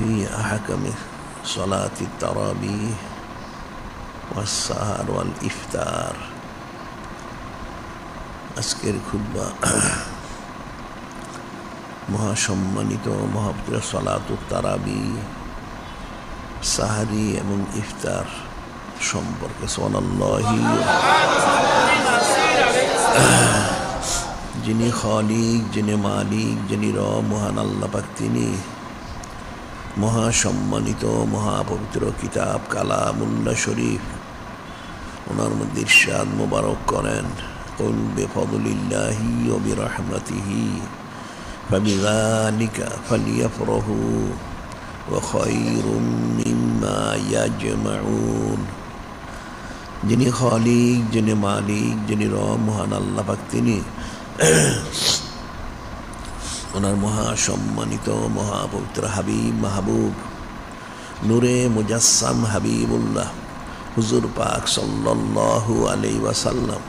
في أحكام صلاة التراويح والسحر والإفطار আজকের খুতবা মহাসম্মানিত মহাপবিত্র সালাতুত তারাবিহ সাহারি এবং ইফতার সম্পর্কে সুবহানাল্লাহি যিনি খালিক, যিনি মালিক, যিনি রব মহান আল্লাহ পাক, তিনি মহাসম্মানিত মহাপবিত্র কিতাব কালামুল্লাহ শরীফ ওনার মধ্যে ইরশাদ মোবারক করেন, কুল বিফদলিল্লাহি ওয়া বিরহমাতিহি ফাবিযালিকা ফালিয়াফরাহু ওয়া খায়রুম মিম্মা ইয়াজমাউন। যিনি খালিক, যিনি মালিক, যিনি রব মহান আল্লাহ পাক, তিনি ওনার মহাসম্মানিত মহাপবিত্র হাবিব মাহবুব নূরে মুজাসসাম হাবিবুল্লাহ হুজুর পাক সাল্লাল্লাহু আলাইহি ওয়াসাল্লাম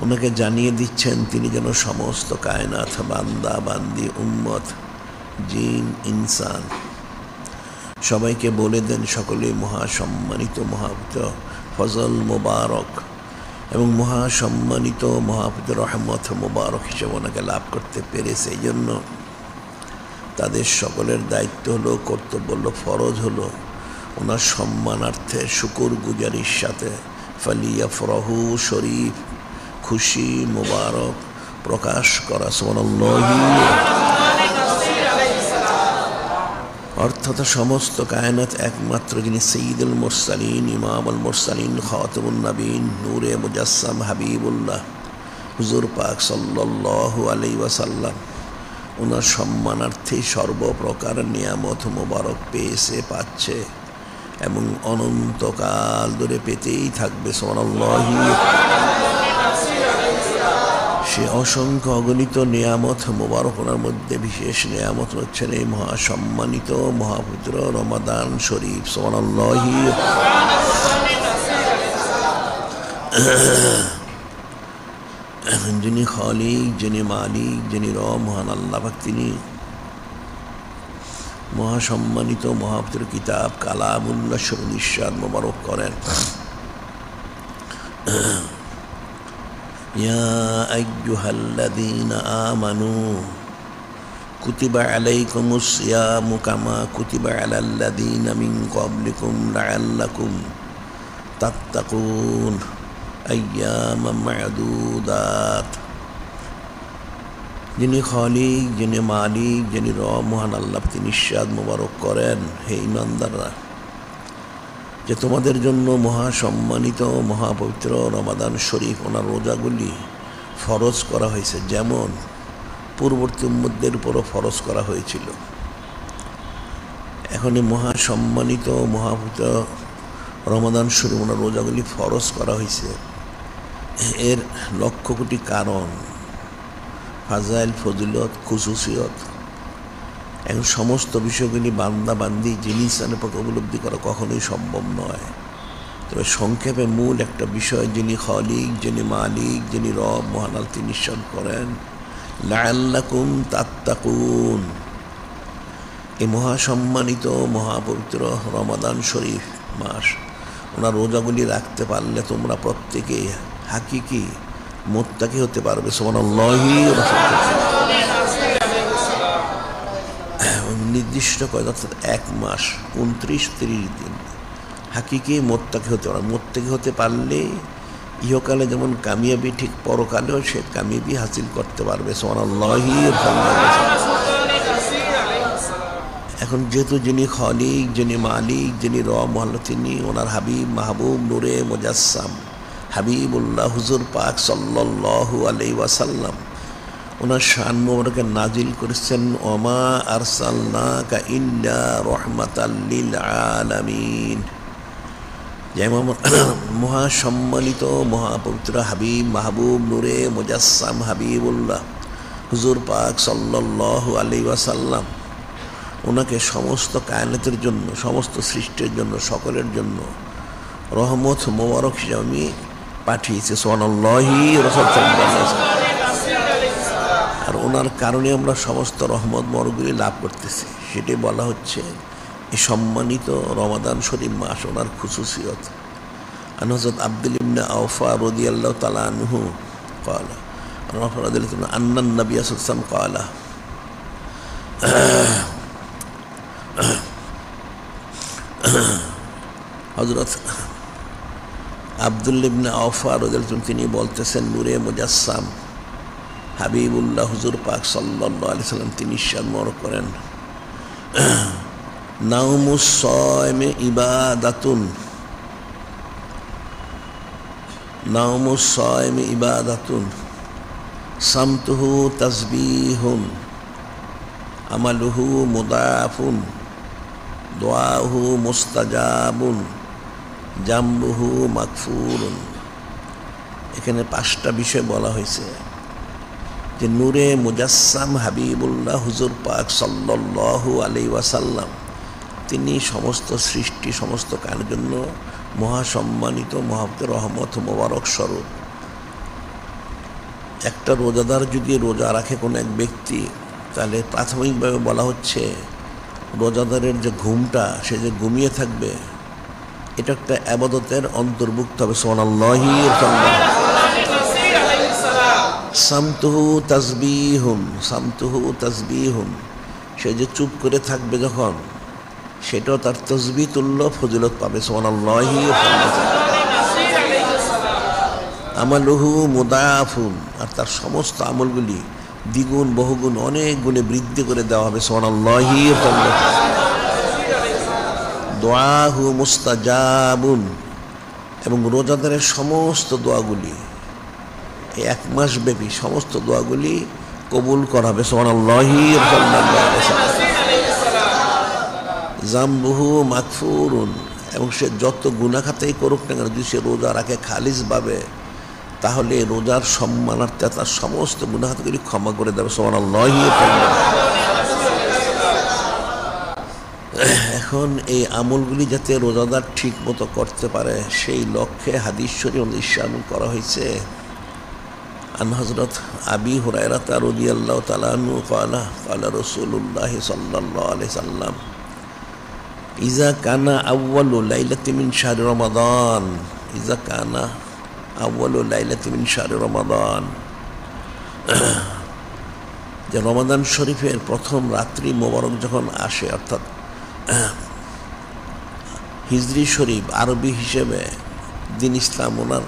ওনাকে জানিয়ে দিচ্ছেন তিনি যেন সমস্ত কায়নাত বান্দা বান্দি উম্মত জিন ইনসান সবাইকে বলে দেন সকলে মহাসম্মানিত মহাপবিত্র ফজল মোবারক এবং মহাসম্মানিত মহাপবিত্র রহমত মোবারক হিসেবে ওনাকে লাভ করতে পেরেছে। এই জন্য তাদের সকলের দায়িত্ব হলো, কর্তব্য হলো, ফরজ হলো ওনার সম্মানার্থে শুকুর গুজারির সাথে ফালিয়াফরাহু শরীফ খুশি মোবারক প্রকাশ করা। সুবহানাল্লাহি। অর্থাৎ সমস্ত কায়নাত একমাত্র যিনি সৈয়দুল মুরসালিন, ইমামুল মুরসালিন, খাতামুন নবীন, নূরে মুজাসসাম হাবিবুল্লাহ হুজুর পাক সাল্লাল্লাহু আলাইহি ওয়াসাল্লাম ওনার সম্মানার্থে সর্বপ্রকার নিয়ামত মোবারক পেয়েছে, পাচ্ছে এবং অনন্তকাল ধরে পেতেই থাকবে। সুবহানাল্লাহি। সে অসংখ্য অগণিত নিয়ামত মোবারক ওনার মধ্যে বিশেষ নিয়ামত হচ্ছেন এই মহাসম্মানিত মহাপবিত্র রমাদান শরীফ। সুবহানাল্লাহি। যিনি খালিক, যিনি মালিক, যিনি রব মহান আল্লাহ পাক, তিনি মহাসম্মানিত মহাপবিত্র কিতাব কালামুল্লাহ শরীফ ইরশাদ মোবারক করেন, ইয়া আইয়ুহাল্লাযীনা আমানু কুতিবা আলাইকুমুস সিয়ামু কামা কুতিবা আলাল্লাযীনা মিন ক্বাবলিকুম লাআল্লাকুম তাত্তাকুন আইয়ামান মা'দুদাত। যিনি খালিক, যিনি মালিক, যিনি রব মহান আল্লাহ, তিনি ইরশাদ মোবারক করেন, হে ঈমানদাররা, যে তোমাদের জন্য মহাসম্মানিত মহাপবিত্র রমাদান শরীফ ওনার রোজাগুলি ফরজ করা হয়েছে, যেমন পূর্ববর্তী উম্মতদের উপরও ফরজ করা হয়েছিল। এখন এই মহাসম্মানিত মহাপবিত্র রমাদান শরীফ ওনার রোজাগুলি ফরজ করা হয়েছে, এর লক্ষ কোটি কারণ, ফাজাইল, ফজিলত, খুসুসিয়ত, এখন সমস্ত বিষয়গুলি বান্দা বান্দি জিনিসের পক্ষে উপলব্ধি করা কখনোই সম্ভব নয়। তবে সংক্ষেপে মূল একটা বিষয়, যিনি খালিক, যিনি মালিক, যিনি রব মহান আল্লাহ, তিনি ইরশাদ করেন লাআল্লাকুম তাত্তাকুন। এই মহাসম্মানিত মহাপবিত্র রমাদান শরীফ মাস ওনার রোজাগুলি রাখতে পারলে তোমরা প্রত্যেকে হাকিকি মুত্তাকি হতে পারবে। সুবহানাল্লাহি। নির্দিষ্ট কয়, অর্থাৎ এক মাস 29-30 দিন হাকিকি মুত্তাকি হতে পারে। মুত্তাকি হতে পারলে ইহকালে যেমন কামিয়াবি, ঠিক পরকালেও সে কামিয়াবি হাসিল করতে পারবে। সুবহানাল্লাহি। এখন যেহেতু যিনি খালিক, যিনি মালিক, যিনি রব মহান, তিনি ওনার হাবিব মাহবুব নূরে মুজাসসাম হাবিবুল্লাহ হুজুর পাক সাল্লাল্লাহু আলাইহি ওয়াসাল্লাম ওনার শান মোবারকে নাজিল করেছেন, ওমা আরসালনাকা ইল্লা রাহমাতাল লিল আলামিন। যেমন মহাসম্মানিত মহাপবিত্র হাবিব মাহবুব নূরে মুজাসসাম হাবিবুল্লাহ হুজুর পাক সাল্লাল্লাহু আলাইহি ওয়াসাল্লাম ওনাকে সমস্ত কায়নাতের জন্য, সমস্ত সৃষ্টির জন্য, সকলের জন্য রহমত মোবারক হিসেবে আমি পাঠিয়েছি। সুবহানাল্লাহি। আর ওনার কারণে আমরা সমস্ত রহমত বরগুলি লাভ করতেছি। সেটাই বলা হচ্ছে এই সম্মানিত রমাদান শরীফ মাস ওনার খুসুসিয়ত। আন হযরত আব্দুল ইবনে আওফা রাদিয়াল্লাহু তাআলা আনহু قال أن النبي صلى الله عليه وسلم قال হযরত আব্দুল ইবনে আওফা রাদিয়াল্লাহু তাআলা তিনি বলতেছেন, নূরে মুজাসসাম হাবিবুল্লাহ হুজুর পাক সাল্লাল্লাহু আলাইহি সাল্লাম তিনি ইরশাদ করেন, নাউমুস সায়মি ইবাদাতুন, নাউমুস সায়মি ইবাদাতুন, সামতুহু তাসবিহুন, আমালুহু মুদাফুন, দুআহু মুস্তাজাবুন, জামবুহু মাগফুরুন। এখানে 5টা বিষয় বলা হয়েছে যে নূরে মুজাসসাম হাবিবুল্লাহ হুজুর পাক সাল্লাল্লাহু আলাইহি ওয়াসাল্লাম তিনি সমস্ত সৃষ্টি সমস্ত কানের জন্য মহাসম্মানিত মহাব্বতের রহমত মোবারক স্বরূপ। একটা রোজাদার যদি রোজা রাখে কোনো এক ব্যক্তি, তাহলে প্রাথমিকভাবে বলা হচ্ছে রোজাদারের যে ঘুমটা সে যে ঘুমিয়ে থাকবে এটা একটা ইবাদতের অন্তর্ভুক্ত হবে। সুবহানাল্লাহি সামতুহু তাসবিহুন, সামতুহু তাসবিহুন, সে যে চুপ করে থাকবে যখন সেটাও তার তসবিহ তুল্য ফজিলত পাবে। সুবহানাল্লাহি আমালুহু মুদাফুন, আর তার সমস্ত আমলগুলি দ্বিগুণ বহুগুণ অনেক গুণে বৃদ্ধি করে দেওয়া হবে। সুবহানাল্লাহি দুআহু মুস্তাজাবুন, এবং রোজাদারের সমস্ত দোয়াগুলি এই 1 মাস ব্যাপী সমস্ত দোয়াগুলি কবুল করা হবে। সুবহানাল্লাহি জামবুহু মাগফুরুন, এবং সে যত গুনাহ খাতাই করুক না কেন যদি সে রোজা রাখে খালিসভাবে তাহলে রোজার সম্মানার্থে তার সমস্ত গুনাহ খাতাগুলি ক্ষমা করে দেবে। সুবহানাল্লাহি। এখন এই আমলগুলি যাতে রোজাদার ঠিক মতো করতে পারে সেই লক্ষ্যে হাদিস শরীফ ইরশাদ করা হয়েছে। আন হযরত আবি হুরায়রা রাদিয়াল্লাহু তাআলা আনহু قال قال رسول الله صلى الله عليه وسلم إذا كان أول ليلة من شهر رمضان إذا كان أول ليلة من شهر رمضان যে রমাদান শরীফের প্রথম রাত্রি মোবারক যখন আসে, অর্থাৎ হিজরি শরীফ আরবি হিসেবে দিন ইসলাম ওনার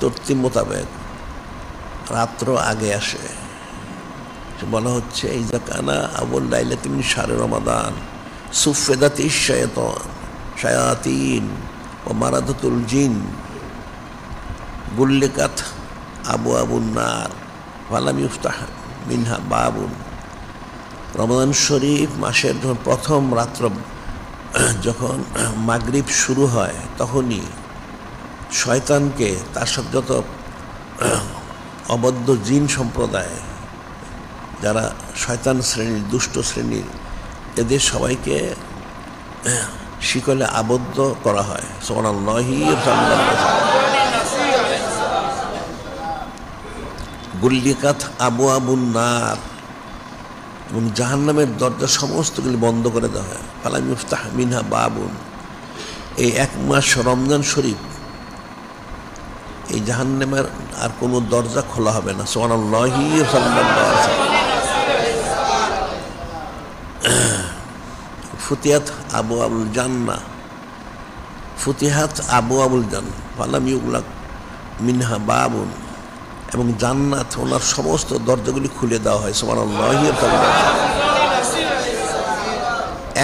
তরতিব মোতাবেক রাত্র আগে আসে, বলা হচ্ছে ইজা কানা আউয়াল লাইলাতিন মিন শাহরি রমাদান সুফিদাতিশ শায়াতিন ওয়া মারাদাতুল জিন গুল্লিকাত আবওয়াবুন নার ফালাম ইফতাহ মিনহা বাবুন। রমাদান শরীফ মাসের যখন প্রথম রাত্র যখন মাগরিব শুরু হয় তখনই শয়তানকে তার সাথে যত অবদ্ধ জিন সম্প্রদায় যারা শয়তান শ্রেণীর দুষ্ট শ্রেণীর এদের সবাইকে শিকলে আবদ্ধ করা হয়। সুবহানাল্লাহি গুল্লিকাত আবওয়াবুন নার, এবং জাহান্নামের দরজা সমস্তগুলি বন্ধ করে দেওয়া হয়। ফালাম ইফতাহ মিনহা বাবুন। এই 1 মাস রমজান শরীফ এই জাহান্নামের আর কোনো দরজা খোলা হবে না। সুবহানাল্লাহি ফুতিহাত আবওয়াবুল জান্নাহ, ফুতিহাত আবওয়াবুল জান্নাহ ফালাম ইউগলাক মিনহা বাবুন, এবং জান্নাত ওনার সমস্ত দরজাগুলি খুলে দেওয়া হয়। সুবহানাল্লাহি।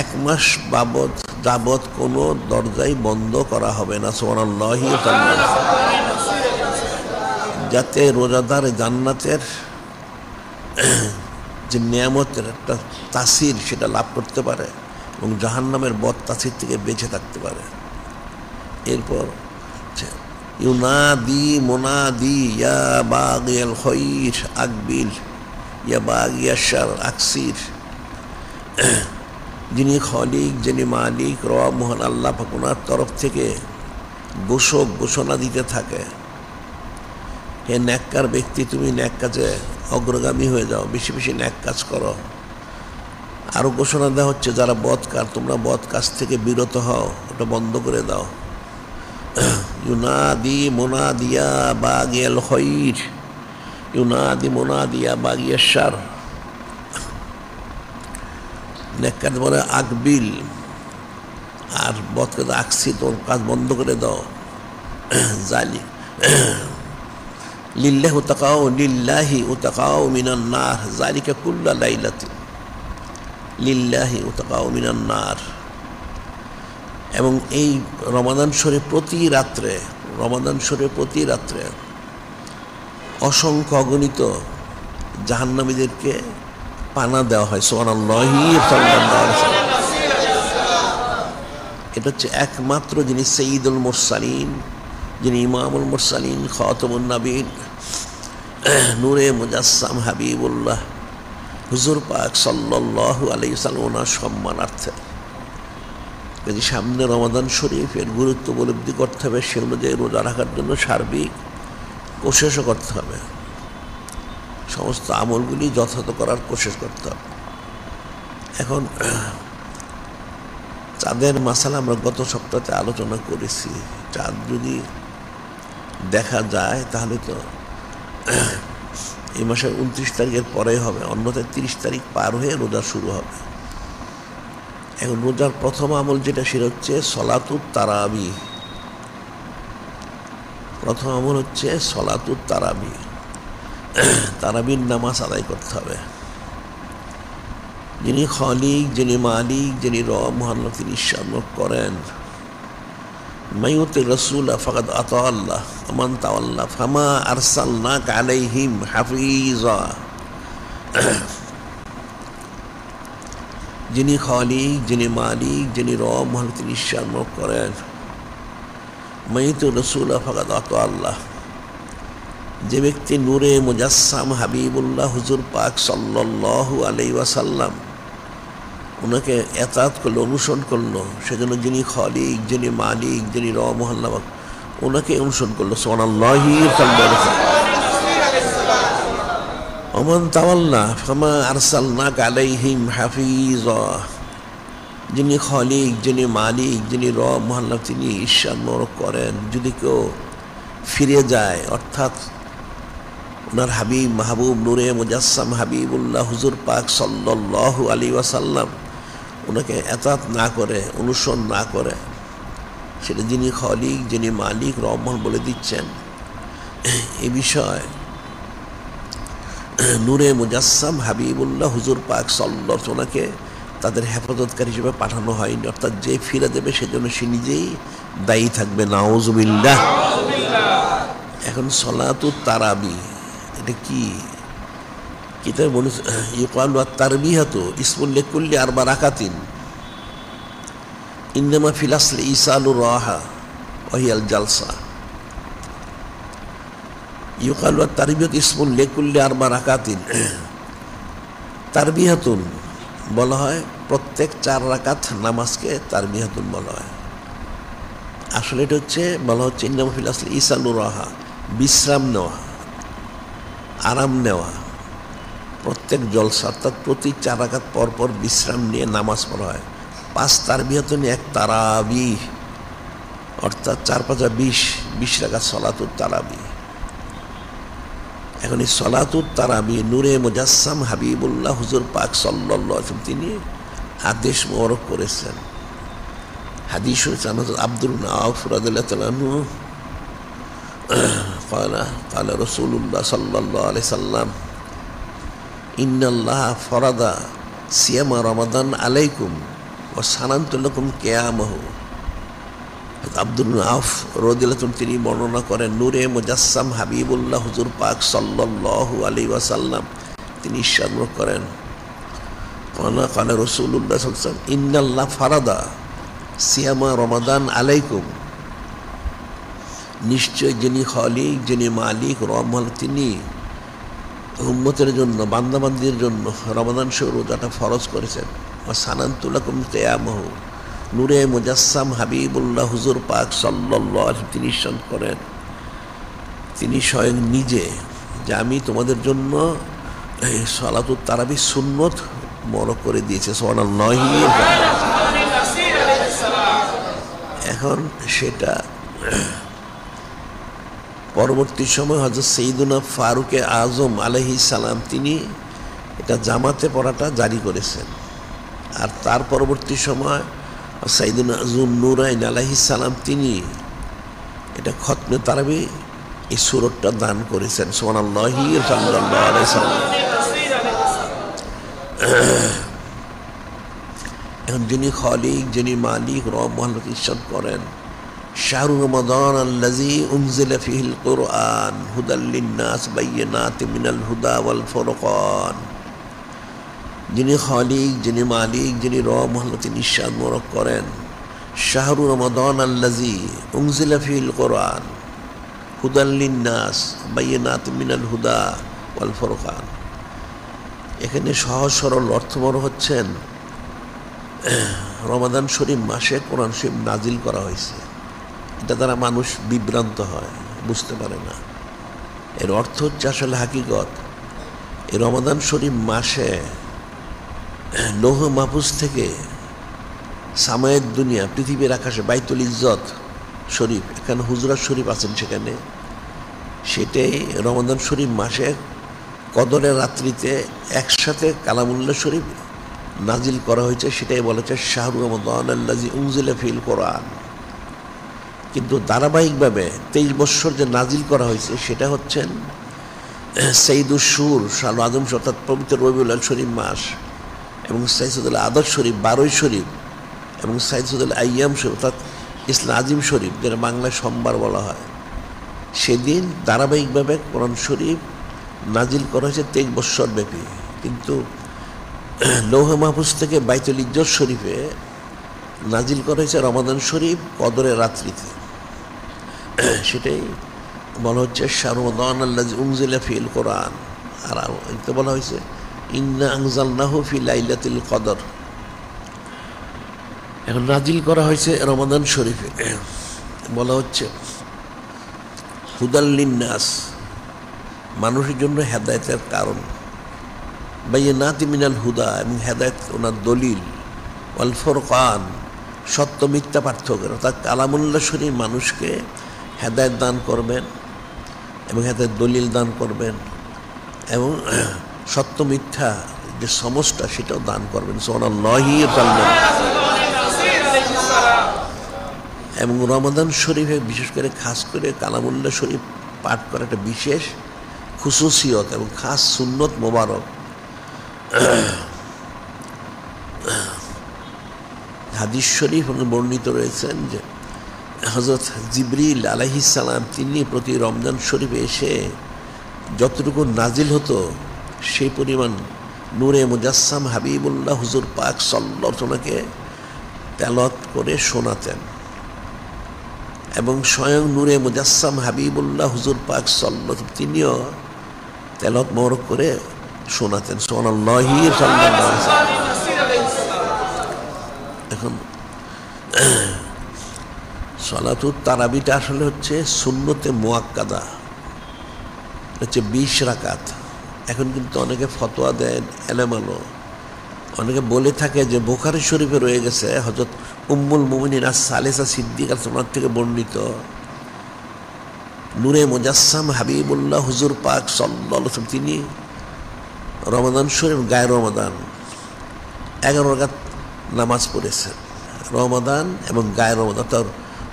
1 মাস যাবৎ কোনো দরজাই বন্ধ করা হবে না। সুবহানাল্লাহি। যাতে রোজাদার জান্নাতের যে নিয়ামতের একটা তাসির সেটা লাভ করতে পারে এবং জাহান্নামের বদ তাসির থেকে বেঁচে থাকতে পারে। এরপর ইউনাদি মুনাদি ইয়া বাগিয়াল খায়র আকবিল ইয়া বাগিয়াশ শার আকসির। যিনি খালিক যিনি মালিক রব মহান আল্লাহ পাক ওনার তরফ থেকে ঘোষণা দিতে থাকে, হে নেককার ব্যক্তি তুমি নেক কাজে অগ্রগামী হয়ে যাও, বেশি বেশি ন্যাক কাজ করো। আরও ঘোষণা দেওয়া হচ্ছে যারা বদকার, তোমরা বদ কাজ থেকে বিরত হও, ওটা বন্ধ করে দাও। ইউনাদি মোনাদিয়া বাগিয়াল খৈর, ইউনাদি মোনাদিয়া বাগিয়া শার। ন্যাক কাজ বলে আকবিল, আর বদ কাজ আকসি, তোর কাজ বন্ধ করে দাও। জালি লিল্লাহি উতাকাও, লিল্লাহি উতাকাও মিনান নার, যালিকা কুল্লা লাইলাতি, লিল্লাহি উতাকাও মিনান নার। এবং এই রমাদান শরীফ প্রতি রাত্রে, রমাদান শরীফ প্রতি রাত্রে অসংখ্য অগণিত জাহান্নামীদেরকে পানা দেওয়া হয়। সুবহানাল্লাহি সাল্লাল্লাহু আলাইহি ওয়াসাল্লাম। এটা হচ্ছে একমাত্র যিনি সাইয়্যিদুল মুরসালিন, যিনি ইমামুল মুরসালিন, খাতামুন নবীন, নূরে মুজাসসাম হাবিবুল্লাহ হুজুর পাক সাল্লাল্লাহু আলাইহি ওয়াসাল্লাম, ওনার সম্মানার্থে। যদি সামনে রমাদান শরীফের গুরুত্ব উপলব্ধি করতে হবে, সে অনুযায়ী রোজা রাখার জন্য সার্বিক কোশিশও করতে হবে, সমস্ত আমলগুলি যথাযথ করার কোশিশ করতে হবে। এখন চাঁদের মাসালা আমরা গত সপ্তাহে আলোচনা করেছি। চাঁদ যদি দেখা যায় তাহলে তো এই মাসের 29 তারিখের পরেই হবে, অন্যথায় 30 তারিখ পার হয়ে রোজা শুরু হবে। এখন রোজার প্রথম আমল যেটা, সেটা হচ্ছে সলাতুত তারাবি। প্রথম আমল হচ্ছে সলাতুত তারাবি, তারাবির নামাজ আদায় করতে হবে। যিনি খালিক, যিনি মালিক, যিনি রব মহান, তিনি ইরশাদ করেন, মাইয়ুতির রাসূল ফাকাদ আতা আল্লাহ মান তাওয়াল্লা ফামা আরসালনাকা আলাইহিম হাফিজা। যিনি খালিক, যিনি মালিক, যিনি রব মহান, তিনি ইরশাদ করেন, মাইয়ুতির রাসূল ফাকাদ আতা আল্লাহ। যে ব্যক্তি নূরে মুজাসসাম হাবিবুল্লাহ হুজুর পাক সাল্লাল্লাহু আলাইহি ওয়াসাল্লাম ওনাকে এতাত করলো, অনুসরণ করলো, সেজন্য যিনি খালিক, যিনি মালিক, যিনি রব মহান, ওনাকে অনুসরণ করলো। সুবহানাল্লাহি ওমান তাওয়াল্লা ফামা আরসালনাকা আলাইহিম হাফিজা। যিনি খালিক, যিনি মালিক, যিনি রব মহান, তিনি ইরশাদ করেন, যদি কেউ ফিরে যায়, অর্থাৎ ওনার হাবিব মাহবুব নূরে মুজাসসাম হাবিবুল্লাহ হুজুর পাক সাল্লাল্লাহু আলাইহি ওয়াসাল্লাম ওনাকে এতাত না করে, অনুসরণ না করে, সেটা যিনি খালিক, যিনি মালিক, রহমান বলে দিচ্ছেন। এই বিষয় নূরে মুজাসসাম হাবিবুল্লাহ হুজুর পাক সাল্লাল্লাহু ওনাকে তাদের হেফাজতকারী হিসেবে পাঠানো হয়নি, অর্থাৎ যে ফিরে দেবে সেজন্য সে নিজেই দায়ী থাকবে। নাউজুবিল্লাহ। এখন সলাতুত তারাবি এটা কি? কিতাবে বলেছে ইউকালু আত-তারবিহাতু ইসমুল লিকুল্লি আরবা রাকাতিন ইন্নামা ফিল আসলি ইসালুর রাহা ওয়া হিয়াল জালসা। ইউকালু আত-তারবিহাতু ইসমুল লিকুল্লি আরবা রাকাতিন। তারবিহাতুন বলা হয় প্রত্যেক 4 রাকাত নামাজকে তারবিহাতুন বলা হয়। আসলে এটা হচ্ছে বলা হচ্ছে ইন্নামা ফিল আসলি ইসালুর রাহা, বিশ্রাম নেওয়া, আরাম নেওয়া। প্রত্যেক জলসা অর্থাৎ প্রতি 4 রাকাত পর পর বিশ্রাম নিয়ে নামাজ পড়া হয়। 5 তারবিহাতুন 1 তারাবি, অর্থাৎ 4 5 20 রাকাত সলাতুত তারাবি। এখন এই সলাতুত তারাবি নূরে মুজাসসাম হাবিবুল্লাহ হুজুর পাক সাল্লাল্লাহু আলাইহি ওয়াসাল্লাম তিনি আদেশ মোবারক করেছেন। হাদিস হচ্ছে আব্দুল আউফ রাদিয়াল্লাহু তাআলা আনহু قال رسول الله صلى الله عليه وسلم إن الله فرض صيام رمضان عليكم وسننت لكم قيامه। আব্দুল আউফ রাদিয়াল্লাহু তিনি বর্ণনা করেন, নূরে মুজাসসাম হাবিবুল্লাহ হুজুর পাক সাল্লাল্লাহু আলাইহি ওয়াসাল্লাম তিনি ইরশাদ করেন, قال رسول الله صلى الله عليه وسلم إن الله فرض صيام رمضان عليكم। নিশ্চয় যিনি খালিক, যিনি মালিক, রহমান, তিনি উম্মতের জন্য, বান্দাবান্দির জন্য রমাদান শহর রোজাটা ফরজ করেছেন। সানানতু লাকুম কিয়ামাহু। নূরে মুজাসসাম হাবিবুল্লাহ হুজুর পাক সাল্লাল্লাহু আলাইহি তিনি ইরশাদ করেন, তিনি স্বয়ং নিজে, যে আমি তোমাদের জন্য এই সালাতুত তারাবি সুন্নত বড় করে দিয়েছে সুবহানাল্লাহ। এখন সেটা পরবর্তী সময় হযরত সাইয়্যিদুনা ফারুকে আজম আলাইহিস সালাম তিনি এটা জামাতে পড়াটা জারি করেছেন। আর তার পরবর্তী সময় সাইয়্যিদুনা যুন-নুরাইন আলাইহিস সালাম তিনি এটা খতমে তারাবি এই সূরাটা দান করেছেন সুবহানাল্লাহ সাল্লাল্লাহু আলাইহি সাল্লাম। এখন যিনি খালিক, যিনি মালিক, রব মহান ইরশাদ করেন শাহরু রমাদান আল্লাযী উনজিলা ফীহিল কুরআন হুদাল লিন-নাস বায়্যিনাতিম মিনাল হুদা ওয়াল ফুরকান। যিনি খালিক, যিনি মালিক, যিনি রব মহান তিনি ইরশাদ মোবারক করেন শাহরু রমাদান আল্লাযী উনজিলা ফীহিল কুরআন হুদাল লিন-নাস বায়্যিনাতিম মিনাল হুদা ওয়াল ফুরকান। এখানে সহজ সরল অর্থবহ হচ্ছেন রমাদান শরীফ মাসে কোরআন শরীফ নাজিল করা হয়েছে। এটা দ্বারা মানুষ বিভ্রান্ত হয়, বুঝতে পারে না। এর অর্থ হচ্ছে আসলে হাকিকত এই রমাদান শরীফ মাসে লৌহ মাহফুজ থেকে সামায়ের দুনিয়া পৃথিবীর আকাশে বাইতুল ইজ্জত শরীফ, এখানে হুজরাত শরীফ আছেন, সেখানে সেটাই রমাদান শরীফ মাসে কদরের রাত্রিতে একসাথে কালামুল্লাহ শরীফ নাজিল করা হয়েছে। সেটাই বলেছে শাহরু রমাদান আল্লাযী উনজিলা ফীহিল কুরআন। কিন্তু ধারাবাহিকভাবে 23 বৎসর যে নাজিল করা হয়েছে সেটা হচ্ছেন সাইয়্যিদুশ শুহুর শাহরুল আযম অর্থাৎ পবিত্র রবিউল আউয়াল শরীফ মাস, এবং সাইয়্যিদুল আদাদ শরীফ 12 শরীফ, এবং সাইয়্যিদুল আইয়াম শরীফ অর্থাৎ ইসলাম আজিম শরীফ, যেটা বাংলায় সোমবার বলা হয়। সেদিন ধারাবাহিকভাবে কোরআন শরীফ নাজিল করা হয়েছে 23 বৎসর ব্যাপী। কিন্তু লৌহ মাহফুজ থেকে বাইতুল ইজ্জত শরীফে নাজিল করা হয়েছে রমাদান শরীফ কদরের রাত্রিতে। সেটাই বলা হচ্ছে শাহরু রমাদান আল্লাযী উনজিলা ফীহিল কুরআন। আর এতে বলা হয়েছে ইন্না আনজালনাহু ফি লাইলাতিল কদর। এখন নাজিল করা হয়েছে রমাদান শরীফে, বলা হচ্ছে হুদাল লিন-নাস, মানুষের জন্য হেদায়েতের কারণ, বায়্যিনাতিম মিনাল হুদা, এবং হেদায়েত ওনার দলিল, ওয়াল ফুরকান, সত্য মিথ্যা পার্থক্য, অর্থাৎ কালামুল্লাহ শরীফ মানুষকে হেদায়েত দান করবেন এবং হেদায়েত দলিল দান করবেন, এবং সত্য মিথ্যা যে সমস্যা সেটাও দান করবেন সুবহানাল্লাহ। এবং রমাদান শরীফে বিশেষ করে খাস করে কালামুল্লাহ শরীফ পাঠ করা একটা বিশেষ খুসুসিয়ত এবং খাস সুন্নত মোবারক। হাদিস শরীফ বর্ণিত রয়েছেন যে হযরত জিবরিল আলাইহিস সালাম তিনি প্রতি রমজান শরীফে এসে যতটুকু নাজিল হতো সেই পরিমাণ নূরে মুজাসসাম হাবিবুল্লাহ হুজুর পাক সাল্লাল্লাহু আলাইহি ওয়াসাল্লামকে তেলাওয়াত করে শোনাতেন, এবং স্বয়ং নূরে মুজাসসাম হাবিবুল্লাহ হুজুর পাক সাল্লাল্লাহু আলাইহি ওয়াসাল্লাম তিনিও তেলাওয়াত মোবারক করে শোনাতেন সুবহানাল্লাহ সাল্লাল্লাহু আলাইহি ওয়াসাল্লাম। এখন সালাতুত তারাবিটা আসলে হচ্ছে সুন্নতে মুআক্কাদা, হচ্ছে 20 রাকাত। এখন কিন্তু অনেকে ফতোয়া দেন এলোমেলো, অনেকে বলে থাকে যে বুখারী শরীফে রয়ে গেছে হযরত উম্মুল মুমিনিন সালেসা সিদ্দিকা রাদিয়াল্লাহু থেকে বর্ণিত নূরে মুজাসসাম হাবিবুল্লাহ হুজুর পাক সাল্লাল্লাহু আলাইহি ওয়াসাল্লাম তিনি রমাদান শরীফ গায়ে রমাদান 11 রাকাত নামাজ পড়েছেন। রমাদান এবং গায়ে রমাদান, তার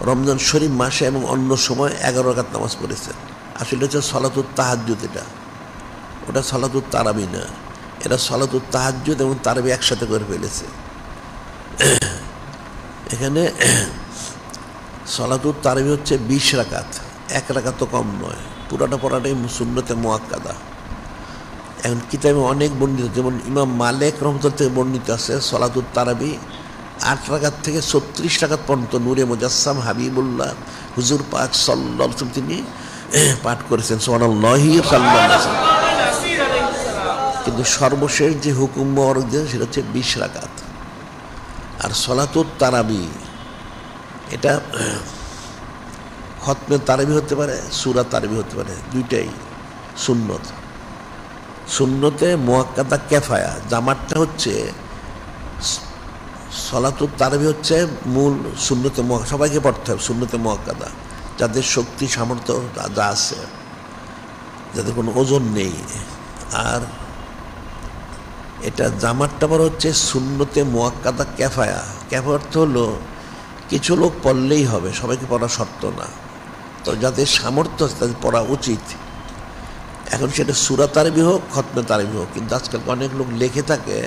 রমজান শরীফ মাসে এবং অন্য সময় 11 রাকাত নামাজ পড়েছেন। আসলে হচ্ছে সলাতুত তাহাজ্জুদ, এটা ওটা সলাতুত তারাবি না, এটা সলাতুত তাহাজ্জুদ এবং তারাবি একসাথে করে ফেলেছে। এখানে সলাতুত তারাবি হচ্ছে 20 রাকাত, 1 রাকাত তো কম নয়, পুরাটা পড়াটাই সুন্নতে মুআক্কাদা। এখন কিতাবে অনেক বর্ণিত, যেমন ইমাম মালিক রহমাতুল্লাহ থেকে বর্ণিত আছে সলাতুত তারাবি 8 রাকাত থেকে 36 রাকাত পর্যন্ত নূরে মুজাসসাম হাবিবুল্লাহ হুজুর পাক সাল্লাল্লাহু আলাইহি ওয়াসাল্লাম তিনি পাঠ করেছেন সুবহানাল্লাহ সাল্লাল্লাহু আলাইহি ওয়াসাল্লাম। কিন্তু সর্বশেষ যে হুকুম মোবারক দেন সেটা হচ্ছে 20 রাকাত। আর সলাতুত তারাবি এটা খতমে তারাবি হতে পারে, সূরা তারাবি হতে পারে, দুইটাই সুন্নত। সুন্নতে মুআক্কাদা কেফায়া, জামাতটা হচ্ছে সলাতুত তারাবি হচ্ছে মূল সুন্নতে সবাইকে পড়তে হবে সুন্নতে মুআক্কাদা, যাদের শক্তি সামর্থ্য যা আছে, যাদের কোনো ওজন নেই। আর এটা জামাতটা পর হচ্ছে সুন্নতে মুআক্কাদা কেফায়া। কেফা অর্থ হলো কিছু লোক পড়লেই হবে, সবাইকে পড়া শর্ত না, তো যাদের সামর্থ্য আছে তাদের পড়া উচিত। এখন সেটা সূরা তারাবি হোক, খতমে তারাবি হোক, কিন্তু আজকাল অনেক লোক লিখে থাকে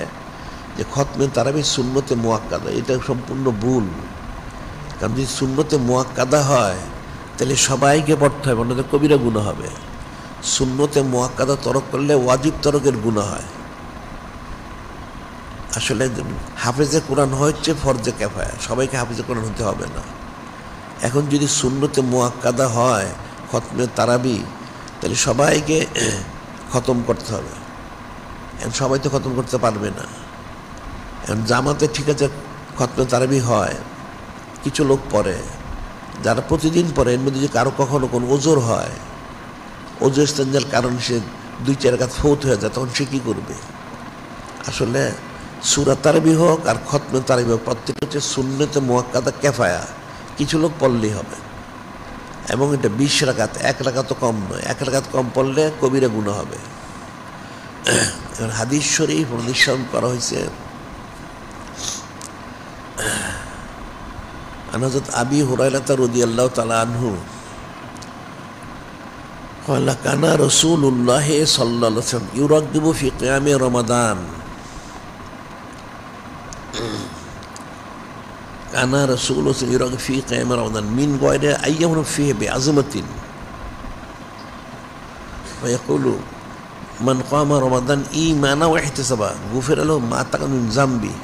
যে খতমে তারাবি সুন্নতে মুআক্কাদা। এটা সম্পূর্ণ ভুল। কারণ যদি সুন্নতে মুআক্কাদা হয় তাহলে সবাইকে পড়তে হবে, অন্যদের কবিরা গুনাহ হবে। সুন্নতে মুআক্কাদা তরক করলে ওয়াজিব তরকের গুনাহ হয়। আসলে হাফেজে কোরআন হচ্ছে ফরজে কেফায়া, সবাইকে হাফেজে কোরআন হতে হবে না। এখন যদি সুন্নতে মুআক্কাদা হয় খতমে তারাবি, তাহলে সবাইকে খতম করতে হবে। এখন সবাই তো খতম করতে পারবে না। এখন জামাতে ঠিক আছে খতমে তারাবি হয়, কিছু লোক পড়ে, যারা প্রতিদিন পড়ে, এর মধ্যে যে কারো কখনো কোনো ওজোর হয়, ওজোর ইস্তেঞ্জার কারণ সে 2-4 রাকাত ফৌত হয়ে যায়, তখন সে কী করবে? আসলে সূরা তারাবি হোক আর খতমে তারাবি হোক, প্রত্যেকটা হচ্ছে সুন্নতে মুআক্কাদা কেফায়া, কিছু লোক পড়লেই হবে। এবং এটা 20 রাকাত, 1 রাকাতও কম নয়। 1 রাকাত কম পড়লে কবিরা গুনাহ হবে। হাদিস শরীফ নিঃসরণ করা হয়েছে হযরত আবি হুরায়রা রাদিয়াল্লাহু তাআলা আনহু قال كان رسول الله صلى الله عليه وسلم يرغب في قيام رمضان كان رسول الله يرغب في قيام رمضان من غير أن يكون فيه بعزمة ويقول من قام رمضان إيمانا واحتسابا غفر له ما تقدم من ذنبه.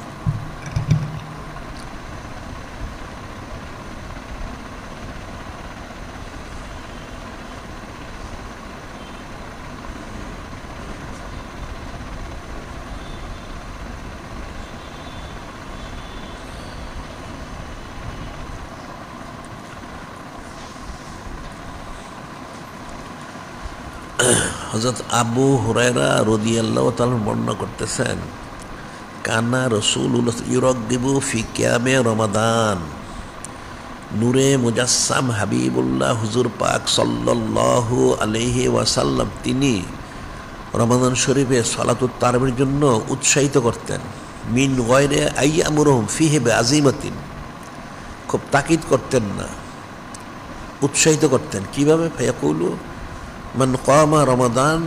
হযরত আবু হুরায়রা রাদিয়াল্লাহু তাআলা বর্ণনা করতেছেন, কানা রাসূলুল্লাহ ইউরাগিবু ফি কিয়ামে রমাদান, নূরে মুজাসসাম হাবিবুল্লাহ হুজুর পাক সাল্লাল্লাহু আলাইহি ওয়াসাল্লাম তিনি রমাদান শরীফে সালাতুত তারাবির জন্য উৎসাহিত করতেন। মিন গায়রে আইয়ামুরুহুম ফিহি বিআজিমাতিন, খুব তাকিদ করতেন না, উৎসাহিত করতেন। কিভাবে? ফায়াকুলু মান কামা রমাদান,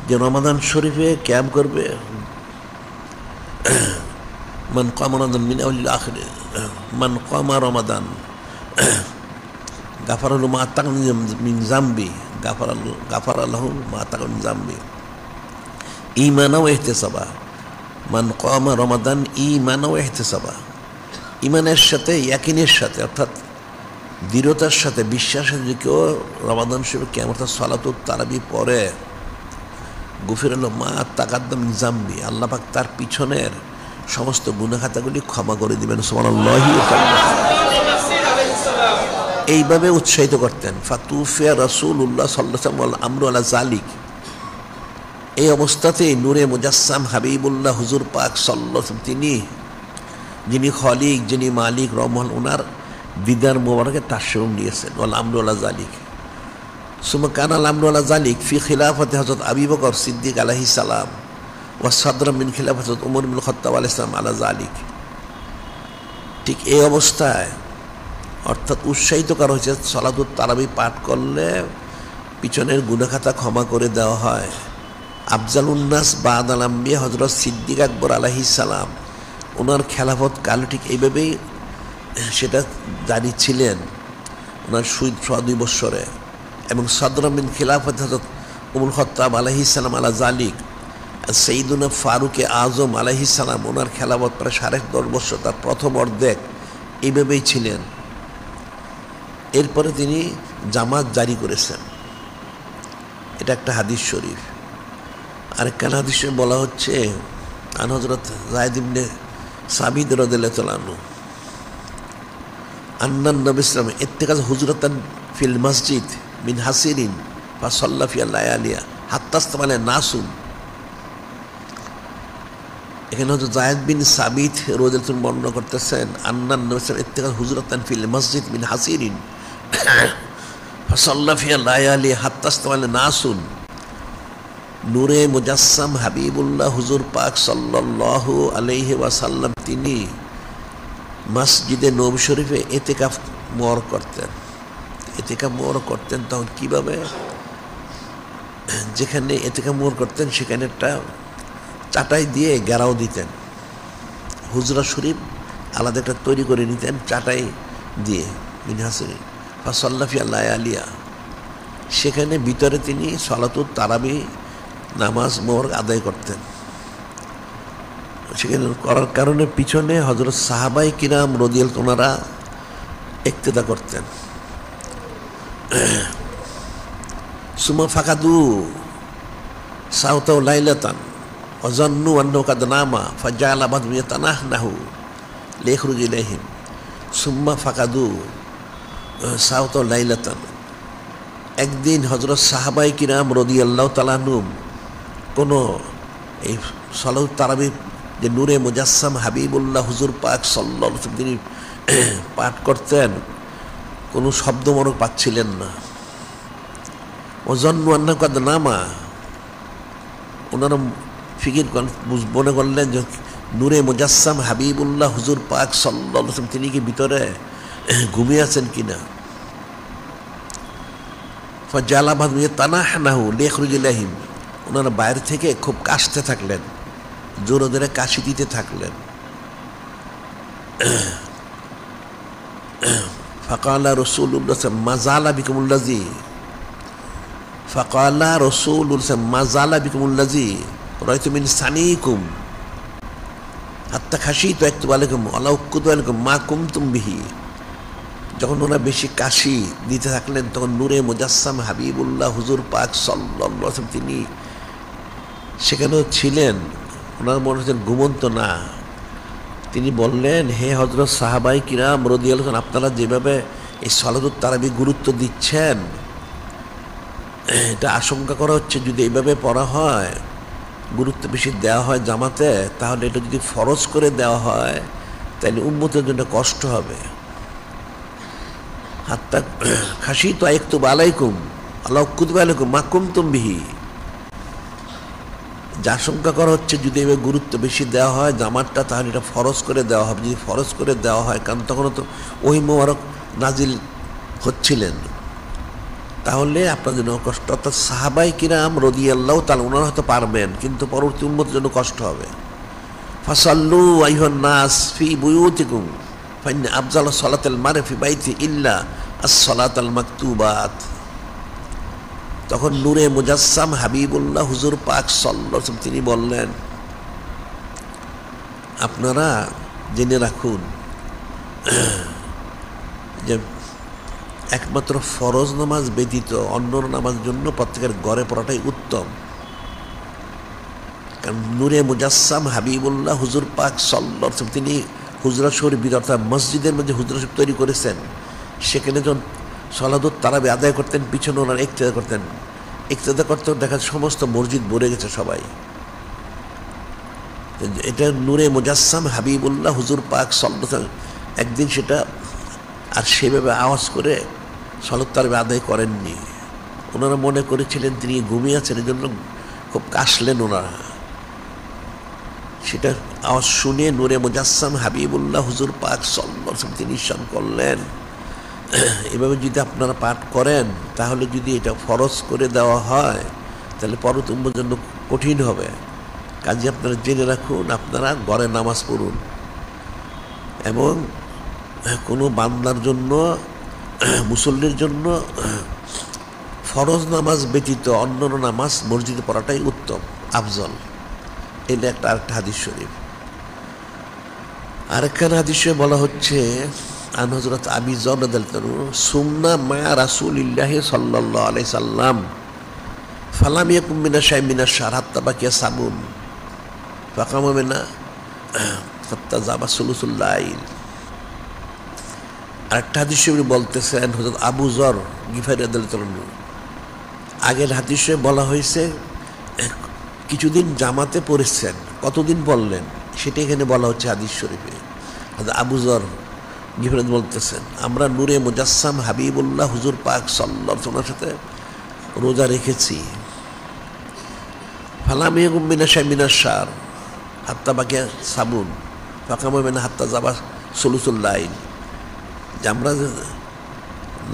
যে রমাদান শরীফে ক্যাম্প করবে, মান কামা রমাদান মিন আউলিল আখির, মান কামা রমাদান গাফারাল্লাহু মা তাকাদ্দাম মিন যামবি, গাফারাল্লাহু মা তাকাদ্দাম মিন যামবি ঈমানাও ইহতিসাবা। মান কামা রমাদান ঈমানাও ইহতিসাবা, ঈমানের সাথে ইয়াকিনের সাথে, অর্থাৎ দৃঢ়তার সাথে, বিশ্বাসের যে কেউ রমাদান শরীফে কিয়াম অর্থাৎ সালাতুত তারাবি পড়ে, গুফিরাল্লাহু মা তাকাদ্দাম মিন যামবি, আল্লাহ পাক তার পিছনের সমস্ত গুনাহ খাতাগুলি ক্ষমা করে দিবেন। সুবহানাল্লাহি ওয়া তাআলা এইভাবে উৎসাহিত করতেন। ফাতুফিয়া রাসূলুল্লাহ সাল্লাল্লাহু আলাইহি ওয়াসাল্লাম আমরু আলা যালিক, এই অবস্থাতেই নূরে মুজাসসাম হাবিবুল্লাহ হুজুর পাক সাল্লাল্লাহু আলাইহি ওয়াসাল্লাম তিনি, যিনি খলিক, যিনি মালিক, রহমান, ওনার দিদার মোবারকে তাশরুফ নিয়েছেন। ওয়াল আমরু আলা যালিক সুম্মা কানা আল আমরু আলা যালিক ফি খিলাফাতি হযরত আবু বকর সিদ্দিক আলাইহিস সালাম ওয়া সাদরা মিন খিলাফাতি হযরত ওমর ইবনে খাত্তাব আলাইহিস সালাম আলা যালিক। ঠিক এই অবস্থায় অর্থাৎ উৎসাহিত করা হয়েছে সালাতুত তারাবি পাঠ করলে পিছনের গুনাহ খাতা ক্ষমা করে দেওয়া হয়। আফজালুন নাস বা'দাল আম্বিয়া হযরত সিদ্দিক আকবর আলাইহিস সালাম, ওনার খেলাফত কাল ঠিক এইভাবেই সেটা জারি ছিলেন, ওনার 2 বৎসরে। এবং সাদরা মিন খিলাফত হযরত ওমর খাত্তাব আলাইহিস সালাম আলা যালিক, সাইয়্যিদুনা ফারুক আজম আলাইহিস সালাম, ওনার খেলাফত প্রায় 10.5 বৎসর, তার প্রথম অর্ধেক এইভাবেই ছিলেন। এরপরে তিনি জামাত জারি করেছেন। এটা একটা হাদিস শরীফ। আরেকটা হাদিস শরীফ বলা হচ্ছে আন হযরত যায়েদ ইবনে সাবিত রাদিয়াল্লাহু তাআলা আনহু আন্নান নবী সাল্লাল্লাহু আলাইহি ওয়াসাল্লাম ইত্তিকাজ হুজরাতান ফিল মসজিদ মিন হাসিরিন ফাসাল্লা ফিহা লায়ালিয়া হাত্তা ইসতামালা নাসুন। এখানে হচ্ছে যায়েদ বিন সাবিত রাদিয়াল্লাহু আনহু বর্ণনা করতেছেন আন্নান নবী সাল্লাল্লাহু আলাইহি ওয়াসাল্লাম ইত্তাখাযা হুজরাতান ফিল মসজিদ মিন হাসিরিন ফাসাল্লা ফিহা লায়ালিয়া হাত্তা ইসতামালা নাসুন। নূরে মুজাসসাম হাবিবুল্লাহ হুজুর পাক সাল্লাল্লাহু আলাইহি ওয়াসাল্লাম তিনি মসজিদে নববী শরীফে ইতিকাফ মোর করতেন। ইতিকাফ মোর করতেন তখন কীভাবে? যেখানে ইতিকাফ মোর করতেন সেখানে একটা চাটাই দিয়ে ঘেরাও দিতেন। হুজরা শরীফ আলাদা একটা তৈরি করে নিতেন চাটাই দিয়ে মিন হাসিরিন ফাসাল্লা ফিহা লায়ালিয়া। সেখানে ভিতরে তিনি সালাতুত তারাবি নামাজ মোর আদায় করতেন। সেখানে করার কারণে পিছনে হযরত সাহাবায়ে কিরাম রাদিয়াল্লাহু ওনারা ইক্তেদা করতেন। সুমা ফাকাদু সাওতাও লাইলাতান ওয়াজান্নু আন্নাহু কাদ নামা ফাজাআলা বাদু ইয়াতানাহনাহু লিয়াখরুজ ইলাইহিম সুম্মা ফাকাদু সাওতাও লাইলাতান। একদিন হযরত সাহাবায়ে কিরাম রাদিয়াল্লাহু তাআলা আনহুম কোনো এই সালাত তারাবি যে নূরে মুজাসসাম হাবিবুল্লাহ হুজুর পাক সাল্লাল্লাহু আলাইহি ওয়াসাল্লাম তিনি পাঠ করতেন, কোনো শব্দমরক পাচ্ছিলেন না। ওয়াজান্নু আন্নাহু কাদ নামা, ওনারা ফিকির মনে করলেন যে নূরে মুজাসসাম হাবিবুল্লাহ হুজুর পাক সাল্লাল্লাহু আলাইহি ওয়াসাল্লাম তিনি কি ভিতরে ঘুমিয়ে আছেন কিনা। ফাজাআলা বাদু ইয়াতানাহনাহু লিয়াখরুজ ইলাইহিম, ওনারা বাইরে থেকে খুব কাশতে থাকলেন, জোরে জোরে কাশি দিতে থাকলেন। ফাকালা রাসূলুল্লাহ মাযালা বিকুমুল্লাযী ফাকালা রাসূলুল্লাহ মাযালা বিকুমুল্লাযী রাআইতু মিন সানিকুম হাত্তা খাশিতু আকতুবু আলাইকুম ওয়ালা উকতুবু আলাইকুম মা কুমতুম বিহি। যখন ওনারা বেশি কাশি দিতে থাকলেন তখন নূরে মুজাসসাম হাবিবুল্লাহ হুজুর পাক সাল্লাল্লাহু আলাইহি ওয়াসাল্লাম তিনি সেখানেও ছিলেন, ওনার মনে হচ্ছেন ঘুমন্ত না। তিনি বললেন, হে হযরত সাহাবায়ে কিরাম রাদিয়াল্লাহু আনহুম, আপনারা যেভাবে এই সালাতুত তারাবি গুরুত্ব দিচ্ছেন, এটা আশঙ্কা করা হচ্ছে যদি এইভাবে পড়া হয়, গুরুত্ব বেশি দেওয়া হয় জামাতে, তাহলে এটা যদি ফরজ করে দেওয়া হয় তাহলে উম্মতের জন্য কষ্ট হবে। হাত্তা খাশিতু আকতুবু আলাইকুম আলা উকতুবু আলাইকুম মা কুমতুম বিহি। যা আশঙ্কা করা হচ্ছে যদি এভাবে গুরুত্ব বেশি দেওয়া হয় জামাতটা, তাহলে এটা ফরজ করে দেওয়া হবে। যদি ফরজ করে দেওয়া হয়, কারণ তখনও তো ওহী মোবারক নাজিল হচ্ছিলেন, তাহলে আপনার জন্য কষ্ট। অর্থাৎ সাহাবায়ে কিরাম রাদিয়াল্লাহু তাআলা ওনারা হয়তো পারবেন, কিন্তু পরবর্তী উম্মতের জন্য কষ্ট হবে। ফাসাল্লু আইয়ুহান নাস ফি বুয়ুতিকুম ফাইন্না আফজালুস সালাতিল মারই ফি বাইতি ইল্লা আস-সালাতাল মাকতুবাত। তখন নূরে মুজাসসাম হাবিবুল্লাহ হুজুর পাক সাল্লাল্লাহু আলাইহি ওয়াসাল্লাম তিনি বললেন, আপনারা জেনে রাখুন যে একমাত্র ফরজ নামাজ ব্যতীত অন্য নামাজের জন্য প্রত্যেকের ঘরে পড়াটাই উত্তম। কারণ নূরে মুজাসসাম হাবিবুল্লাহ হুজুর পাক সাল্লাল্লাহু আলাইহি ওয়াসাল্লাম তিনি হুজরা শরীফ অর্থাৎ মসজিদের মধ্যে হুজরা শরীফ তৈরি করেছেন। সেখানে যখন সালাতুত তারাবি আদায় করতেন, পিছনে ওনারা ইক্তেদা করতেন। ইক্তেদা করতে দেখা সমস্ত মসজিদ ভরে গেছে সবাই। এটা নূরে মুজাসসাম হাবিবুল্লাহ হুজুর পাক সাল্লাল্লাহু আলাইহি ওয়াসাল্লাম একদিন সেটা আর সেভাবে আওয়াজ করে সালাত তারাবি আদায় করেননি। ওনারা মনে করেছিলেন তিনি ঘুমিয়ে আছেন, এই জন্য খুব কাশলেন ওনারা। সেটা আওয়াজ শুনে নূরে মুজাসসাম হাবিবুল্লাহ হুজুর পাক সাল্লাল্লাহু আলাইহি ওয়াসাল্লাম তিনি ইরশাদ করলেন, এভাবে যদি আপনারা পাঠ করেন তাহলে যদি এটা ফরজ করে দেওয়া হয় তাহলে পরবর্তী উম্মতের জন্য কঠিন হবে। কাজে আপনারা জেনে রাখুন, আপনারা ঘরে নামাজ পড়ুন এবং কোনো বান্দার জন্য মুসল্লির জন্য ফরজ নামাজ ব্যতীত অন্য নামাজ মসজিদে পড়াটাই উত্তম, আফজল। এটা একটা আরেকটা হাদিস শরীফ। আরেকখানে হাদিস শরীফে বলা হচ্ছে আন হযরত আবী যর রাদিয়াল্লাহু আনহু সুন্না মা রাসূলিল্লাহি সাল্লাল্লাহু আলাইহি সাল্লাম ফালাম ইয়াকুম মিনা শাই'in মিনা শাহর হাত্তা বাকিয়া সাবুন ফাকামা মিনা হাত্তা যাবা সুলুসুল লাইল। আরেকটা হাদিস শরীফে বলতেছেন হযরত আবু যর গিফারি রাদিয়াল্লাহু আনহু, আগের হাদিসে বলা হয়েছে কিছুদিন জামাতে পড়েছেন, কতদিন বললেন সেটা এখানে বলা হচ্ছে হাদিস শরীফে। আবু যর গিফারি বলতেছেন, আমরা নূরে মুজাসসাম হাবিবুল্লাহ হুজুর পাক সাল্লাল্লাহু আলাইহি ওয়াসাল্লামের সাথে রোজা রেখেছি। ফালাম ইয়াকুম মিনা শামিনা শার হাত্তা বাকিয়া সাবুন ফাকামা মিনা হাত্তা যাবা সুলুসুল লাইল, যে আমরা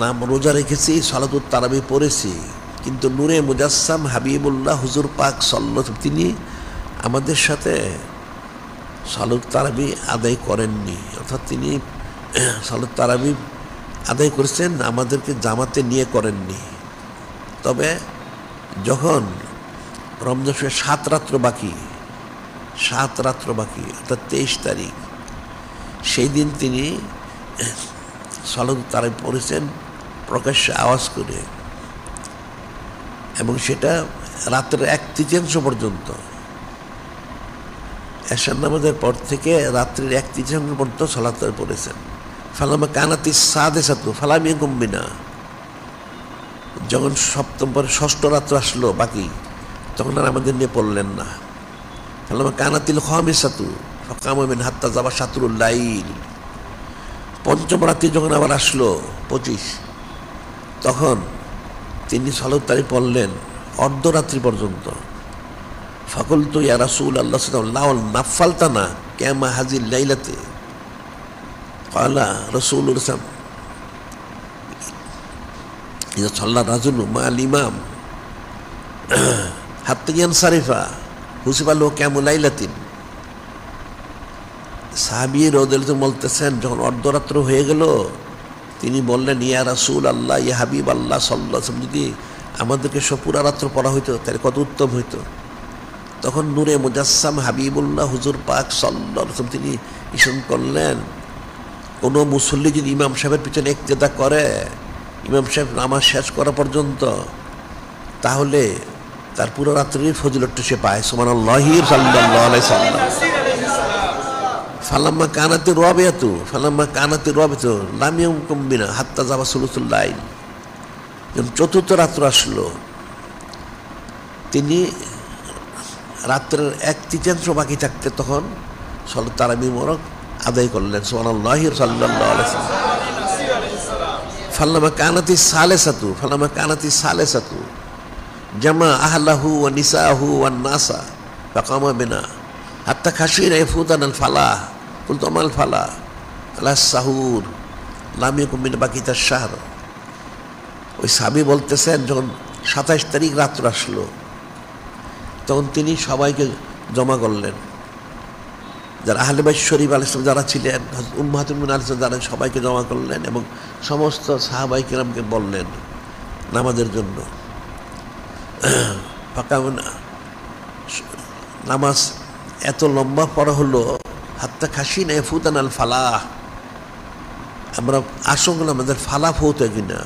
নাম রোজা রেখেছি, সালাতুত তারাবি পড়েছি, কিন্তু নূরে মুজাসসাম হাবিবুল্লাহ হুজুর পাক সাল্লাল্লাহু আলাইহি তিনি আমাদের সাথে সালাতুত তারাবি আদায় করেননি। অর্থাৎ তিনি সালাতুত তারাবি আদায় করেছেন, আমাদেরকে জামাতে নিয়ে করেননি। তবে যখন রমজান শরীফের 7 রাত্র বাকি অর্থাৎ 23 তারিখ, সেই দিন তিনি সালাতুত তারাবি পড়েছেন প্রকাশ্যে আওয়াজ করে, এবং সেটা রাত্রের 1/3 পর্যন্ত, এশার নামাজের পর থেকে রাত্রির 1/3 পর্যন্ত সালাত পড়েছেন। ফালামা কানাতিস সাদেসাতু ফালাম ইয়াকুম বিনা, যখন সপ্তম পরে 6ষ্ঠ রাত্র আসলো বাকি, তখন আর আমাদের নিয়ে পড়লেন না। ফালামা কানাতিল খামিসাতু ফাকামা মিন হাত্তা যাবা শাতরুল লাইল, 5ম রাত্রি যখন আবার আসলো 25, তখন তিনি সালাতুত তারাবি পড়লেন অর্ধরাত্রি পর্যন্ত। ফাকুলতু ইয়া রাসূলুল্লাহ সাল্লাল্লাহু আলাইহি ওয়াসাল্লাম নাফালতানা কামা হাযিল লাইলাতে, ক্বালা রাসূলুল্লাহ ইযা সাল্লা রাজুলু মা'আল ইমাম হাত্তা ইয়ানসারিফা হুসিবা লাহু কামু লাইলাতিন। সাহাবী রাদিয়াল্লাহু বলতেছেন, যখন অর্ধরাত্র হয়ে গেল তিনি বললেন, ইয়া রাসূলুল্লাহ ইয়া হাবিবাল্লাহ সাল্লাল্লাহু আলাইহি ওয়াসাল্লাম, যদি আমাদেরকে পুরা রাত্র পড়া হইতো তাহলে কত উত্তম হইতো। তখন নূরে মুজাসসাম হাবিবুল্লাহ হুজুর পাক সাল্লাল্লাহু আলাইহি ওয়াসাল্লাম তিনি ইশারা করলেন, কোনো মুসল্লি যদি ইমাম সাহেবের পিছনে ইক্তেদা করে ইমাম সাহেব নামাজ শেষ করা পর্যন্ত, তাহলে তার পুরো রাত্রির ফজিলতটা সে পায়। সুবহানাল্লাহি সাল্লাল্লাহু আলাইহি ওয়াসাল্লাম। ফালাম্মা কানাতির রাবিয়াতু লাম ইয়াকুম বিনা হাত্তা যাবা সুলুসুল লাইল, যখন 4র্থ রাত্র আসলো তিনি রাত্রের 1/3 বাকি থাকতে তখন সালাতুত তারাবি মোবারক আদায় করলেন। সুবহানাল্লাহি সাল্লাল্লাহু আলাইহি ওয়াসাল্লাম। ফালাম্মা কানাতিস সালিসাতু জামা আহলাহু ওয়া নিসাহু ওয়ান নাসা ফাকামা বিনা হাত্তা খাশিনা ইয়াফুতানাল ফালাহ, কুলতু আমাল ফালাহ আলা সাহুর লাম ইয়াকুম মিন বাকিতাশ শাহর। ওই সাহাবী বলতেছেন, যখন 27 তারিখ রাত্র আসলো তখন তিনি সবাইকে জমা করলেন, যারা আহলে বাইত শরীফ আলাইহিস সালাম যারা ছিলেন, উম্মাহাতুল মুমিনিন আলাইহিস সালাম যারা, সবাইকে জমা করলেন এবং সমস্ত সাহাবায়ে কেরামকে বললেন নামাজের জন্য। নামাজ এত লম্বা পড়া হলো হাত্তা খাশিনা ইয়াফুতানাল ফালাহ, আমরা আশঙ্কা আমাদের ফালা ফৌত হয় কিনা।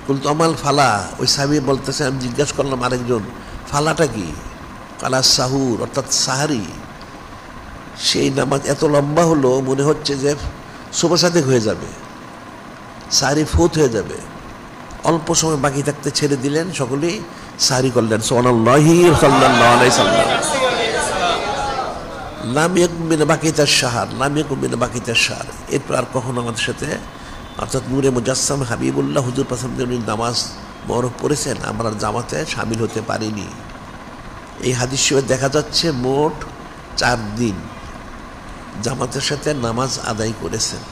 কুলতু আমাল ফালা, ওই সাহাবী বলতেছে, আমি জিজ্ঞাসা করলাম আরেকজন, ফালাটা কি? কালা সাহুর অর্থাৎ সাহারি। সেই নামাজ এত লম্বা হলো মনে হচ্ছে যে সুবহ সাদেক হয়ে যাবে, সাহারি ফৌত হয়ে যাবে। অল্প সময় বাকি থাকতে ছেড়ে দিলেন, সকলেই সাহারি করলেন। সুবহানাল্লাহি সাল্লাল্লাহু আলাইহি ওয়াসাল্লাম। লাম ইয়াকুম মিন বাকিতাশ শাহর, এরপর আর কখনো আমাদের সাথে, অর্থাৎ নূরে মুজাসসাম হাবিবুল্লাহ হুজুর পাক নামাজ বড় পড়েছেন, আমরা জামাতে শামিল হতে পারিনি। এই হাদিস শরীফে দেখা যাচ্ছে মোট 4 দিন জামাতের সাথে নামাজ আদায় করেছেন।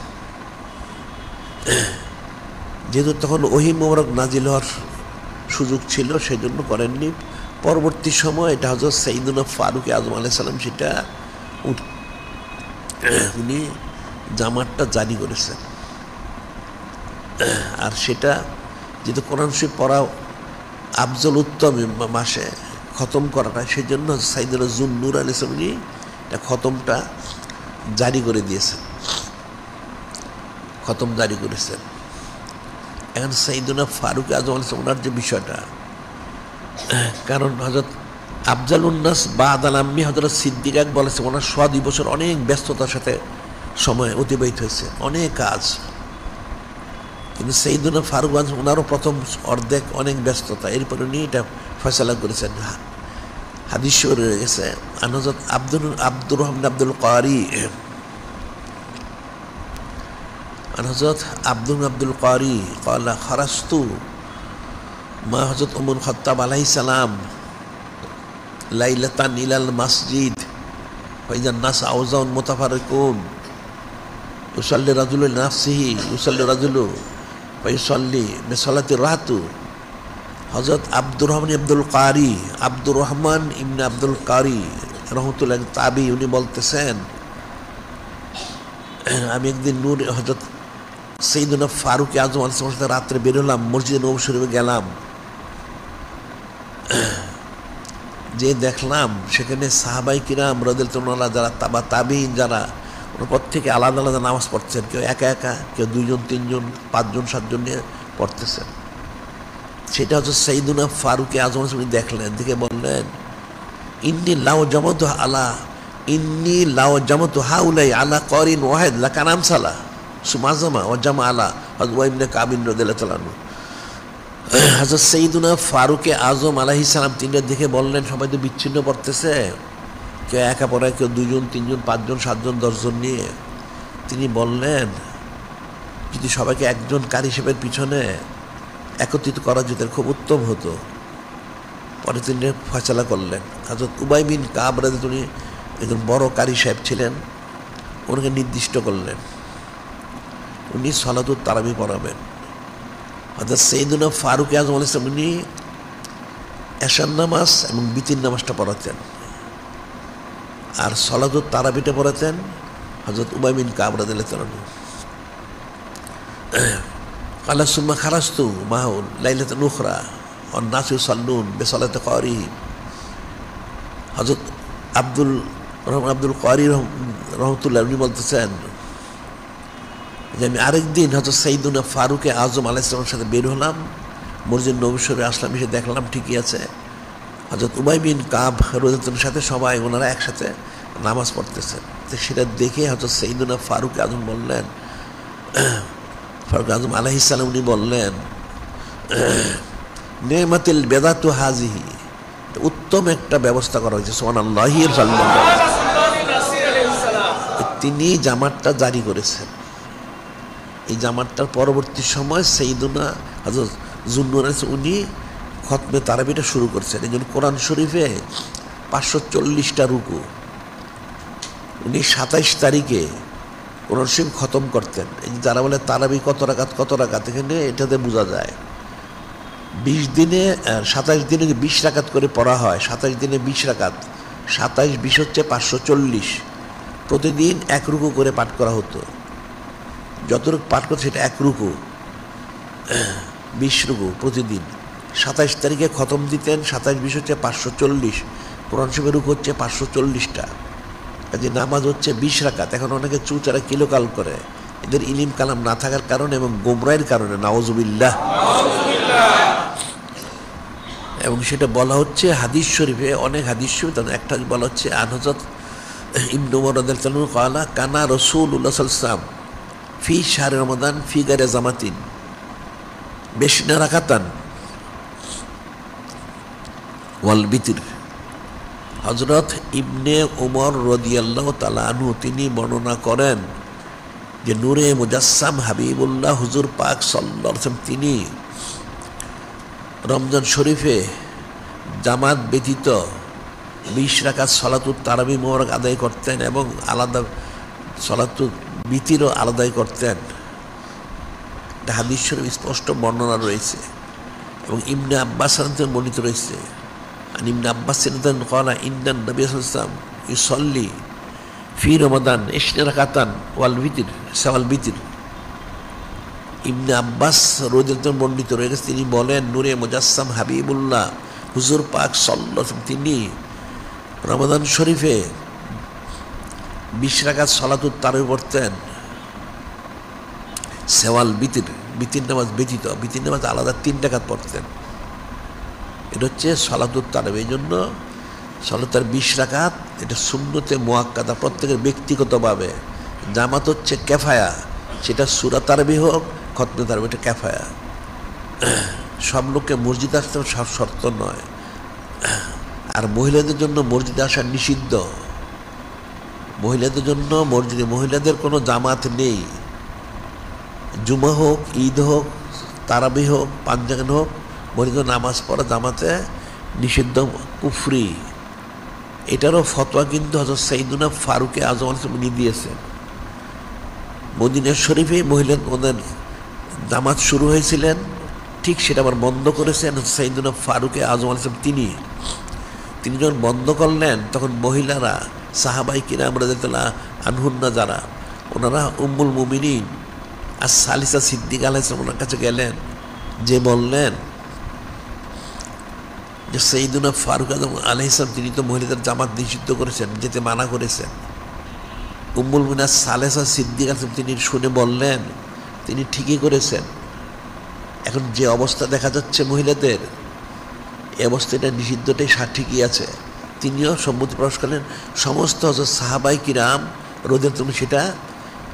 যেহেতু তখন ওহী মোবারক নাজিল হওয়ার সুযোগ ছিল সেই জন্য করেননি। পরবর্তী সময় এটা হযরত সাইয়্যিদুনা ফারুক আযম আলাইহিস সালাম সেটা উনি জামাতটা জারি করেছেন। আর সেটা যেহেতু কোরআন শরীফ পড়া আফজল উত্তম মাসে খতম করাটা, সেই জন্য সাইয়্যিদুনা যুন-নূর আলাইহিস সালাম এটা খতমটা জারি করে দিয়েছেন, খতম জারি করেছেন। এখন সাইয়্যিদুনা ফারুক আযম আলাইহিস সালাম ওনার যে বিষয়টা, কারণ হযরত আফজালুন নাস বা'দাল আম্মি হযরত সিদ্দিক আকবর বলেছে, ওনার 100 বছর অনেক ব্যস্ততার সাথে সময় অতিবাহিত হয়েছে, অনেক কাজ, কিন্তু সৈয়দনা ফারুক ওনারও প্রথম অর্ধেক অনেক ব্যস্ততা, এরপরে উনি এটা ফয়সালা করেছেন। হাদিস রয়ে গেছে হযরত আব্দুর রহমান আব্দুল কারি হযরত আব্দুল কারি قال خرجت মা হযরত ওমর খাত্তাব আলাইহিস সালাম লাইলাতান ইলাল মসজিদ فإذا الناس أوزاع متفرقون يصلي رجل لنفسه يصلي رجل فيصلي بصلاة الرهط হযরত আব্দুর রহমান ইবনে আব্দুল কারি রহমাতুল্লাহ তাবি, উনি বলতেছেন আমি একদিন নূর হযরত সাইয়্যিদুনা ফারুক আযম আলাইহিস সালামের সাথে রাত্রে বের হলাম, মসজিদে নববী শরীফে গেলাম, যে দেখলাম সেখানে সাহাবাই কিরাম রাদিয়াল্লাহু আনহুম যারা তাবিঈন যারা প্রত্যেকে আলাদা আলাদা নামাজ পড়ছেন, কেউ একা একা, কেউ 2 জন 3 জন 5 জন 7 জন নিয়ে পড়তেছেন। সেটা হচ্ছে সাইয়্যিদুনা ফারুক আযম উনি দেখলেন, দেখে বললেন ইন্নী লাউ জামাতু হাউলাই আলা করিন ওয়াহিদ লাকানাম সালা সুমাজামা ওয়া জামা আলা হযরত ইবনে কাবিন রাদিয়াল্লাহু তাআলা আনহু। হযরত সাইয়্যিদুনা ফারুক আযম আলাইহিস সালাম তিনি দেখে বললেন সবাই তো বিচ্ছিন্ন পড়তেছে, কেউ একা পড়ে, কেউ 2 জন 3 জন 5 জন 7 জন 10 জন নিয়ে। তিনি বললেন যদি সবাইকে একজন কারি সাহেবের পিছনে একত্রিত করা যেত খুব উত্তম হতো। পরে তিনি ফয়সালা করলেন। হযরত উবাই বিন কাব রাদিয়াল্লাহু উনি একজন বড় কারি সাহেব ছিলেন, ওনাকে নির্দিষ্ট করলেন উনি সালাতুত তারাবি পড়াবেন। হযরত সাইয়্যিদুনা ফারুক আযম আলাইহিস সালাম উনি এশার নামাজ এবং বিতির নামাজটা পড়াতেন, আর সালাতুত তারাবিটা পড়াতেন হযরত উবাই বিন কাব রাদিয়াল্লাহু আনহু। কালা সুম্মা খারাজতু মাহু লাইলাতান উখরা ওয়ান নাসু ইউসাল্লুন বিসালাতি কারিহি। হযরত আব্দুল কারি রহমাতুল্লাহ উনি বলতেছেন যে আমি আরেকদিন হযরত সাইয়্যিদুনা ফারুক আযম আলাইহিস সালামের সাথে বের হলাম, মসজিদ নববী শরীফে আসলাম, এসে দেখলাম ঠিকই আছে হযরত উবাই বিন কাব রাদিয়াল্লাহু সাথে সবাই ওনারা একসাথে নামাজ পড়তেছেন। তো সেটা দেখে হযরত সাইয়্যিদুনা ফারুক আযম বললেন, ফারুক আযম আলাইহিস সালাম উনি বললেন নিমাতিল বিদাতু হাযিহি, উত্তম একটা ব্যবস্থা করা হয়েছে সুবহানাল্লাহি সাল্লাল্লাহু আলাইহি ওয়াসাল্লাম। তিনি জামাতটা জারি করেছেন। এই জামাতটার পরবর্তী সময় সাইয়্যিদুনা হযরত যুন্নুরাইন উনি খতমে তারাবিটা শুরু করছেন। এই জন্য কোরআন শরীফে 540টা রুকু উনি 27 তারিখে কোরআন শরীফ খতম করতেন। এই যারা বলে তারাবি কত রাকাত এখানে এটাতে বোঝা যায় 20 দিনে 27 দিনে 20 রাকাত করে পড়া হয়, 27 দিনে 20 রাকাত, 27 20 হচ্ছে 540। প্রতিদিন 1 রুকু করে পাঠ করা হতো, যতটুকু পাঠ করছে সেটা 1 রুকু, 20 রুকু প্রতিদিন। 27 তারিখে খতম দিতেন, 27 20 হচ্ছে 540, কোরআন শরীফের রুকু হচ্ছে 540টা, কাজে নামাজ হচ্ছে 20 রাকাত। এখন অনেকে চুচারা কিলোকাল করে, এদের ইলিম কালাম না থাকার কারণে এবং গোমরাহের কারণে, নাউজুবিল্লাহ। এবং সেটা বলা হচ্ছে হাদিস শরীফে, অনেক হাদিস শরীফে, একটা বলা হচ্ছে হযরত ইবনে উমর রাদিয়াল্লাহু আনহু قال কানা রাসূলুল্লাহ সাল্লাল্লাহু আলাইহি ওয়াসাল্লাম ফি শাহরি রমাদান ফি গায়রি জামাতিন বিশনা রাকাতান ওয়াল বিতর। হযরত ইবনে উমর রাদিয়াল্লাহু তাআলা আনহু তিনি বর্ণনা করেন যে নূরে মুজাসসাম হাবিবুল্লাহ হুজুর পাক সাল্লাল্লাহু আলাইহি ওয়াসাল্লাম তিনি রমজান শরীফে জামাত ব্যতীত 20 রাকাত সালাতুত তারাবি মোবারক আদায় করতেন এবং আলাদা সালাতুত বিতিরও আলাদাই করতেন। এটা হাদিস শরীফ স্পষ্ট বর্ণনা রয়েছে এবং ইবনে আব্বাস থেকে বর্ণিত রয়েছে। আর ইবনে আব্বাস قال ان النبي صلى الله عليه وسلم يصلي في رمضان 20 রাকাতান ওয়াল বিতর সাওয়াল বিতর। ইবনে আব্বাস রাদিয়াল্লাহু বর্ণিত রয়েছে, তিনি বলেন নূরে মুজাসসাম হাবিবুল্লাহ হুজুর পাক সাল্লাল্লাহু আলাইহি ওয়াসাল্লাম তিনি রমাদান শরীফে 20 রাকাত সালাতুত তারাবি পড়তেন, সেওয়াল বিতর, বিতির নামাজ ব্যতীত, বিতির নামাজ আলাদা 3 রাকাত পড়তেন। এটা হচ্ছে সালাতুত তারাবি। এই জন্য সালাতের 20 রাকাত এটা সুন্নতে মুআক্কাদা, প্রত্যেকের ব্যক্তিগতভাবে। জামাত হচ্ছে কেফায়া, সেটা সূরা তারাবি হোক খতমে তারাবি, এটা ক্যাফায়া। সব লোককে মসজিদে আসতে সব শর্ত নয়। আর মহিলাদের জন্য মসজিদে আসা নিষিদ্ধ। মহিলাদের জন্য মসজিদে, মহিলাদের কোনো জামাত নেই। জুমা হোক, ঈদ হোক, তারাবি হোক, পাঞ্জাগান হোক, মহিলাদের নামাজ পড়া জামাতে নিষিদ্ধ, কুফরি। এটারও ফতোয়া কিন্তু হযরত সাইয়্যিদুনা ফারুকে আযম উনি দিয়েছেন। মদিনা শরীফে মহিলা ওদের জামাত শুরু হয়েছিলেন, ঠিক সেটা আবার বন্ধ করেছেন সাইয়্যিদুনা ফারুকে আযম তিনি যখন বন্ধ করলেন, তখন মহিলারা সাহাবাই কিরাম রাদিয়াল্লাহু আনহুন্না যারা, ওনারা উম্মুল মুমিনিন আর সালিসা সিদ্দিকা আলাইহিস সালাম ওনার কাছে গেলেন, যে বললেন যে সাইয়্যিদুনা ফারুক আযম আলাইহিস সালাম তিনি তো মহিলাদের জামাত নিষিদ্ধ করেছেন, যেতে মানা করেছেন। উম্মুল মুমিনিন সালিসা সিদ্দিকা তিনি শুনে বললেন তিনি ঠিকই করেছেন। এখন যে অবস্থা দেখা যাচ্ছে মহিলাদের, এই অবস্থাটা নিষিদ্ধটাই ঠিকই আছে। তিনিও সম্মতি প্রকাশ করলেন, সমস্ত হযরত সাহাবাই কিরাম রাদিয়াল্লাহু আনহুম সেটা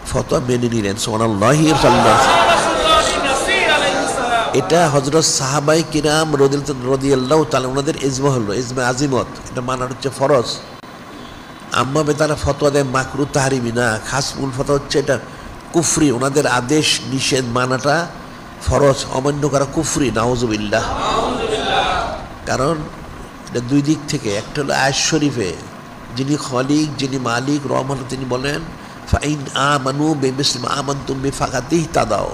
ফতোয়া মেনে নিলেন। সুবহানাল্লাহি ওয়া সাল্লাল্লাহু। এটা হযরত সাহাবাই কিরাম রাদিয়াল্লাহু তাআলা ওনাদের ইজমা হলো, ইজমা আজিমত, এটা মানার হচ্ছে ফরজ। আম্মা বেতারা ফতোয়া দেয় মাকরু তাহরিমি না, খাস মূল ফতোয়া হচ্ছে এটা কুফরি। ওনাদের আদেশ নিষেধ মানাটা ফরজ, অমান্য করা কুফরি, নাউজুবিল্লাহ। কারণ এটা দুই দিক থেকে। একটা হলো আয়াত শরীফে যিনি খলিক, যিনি মালিক রহমান, তিনি বলেন ফাইন আমানু বিমিসলি মা আমানতুম বিহি ফাকাদ ইহতাদাও।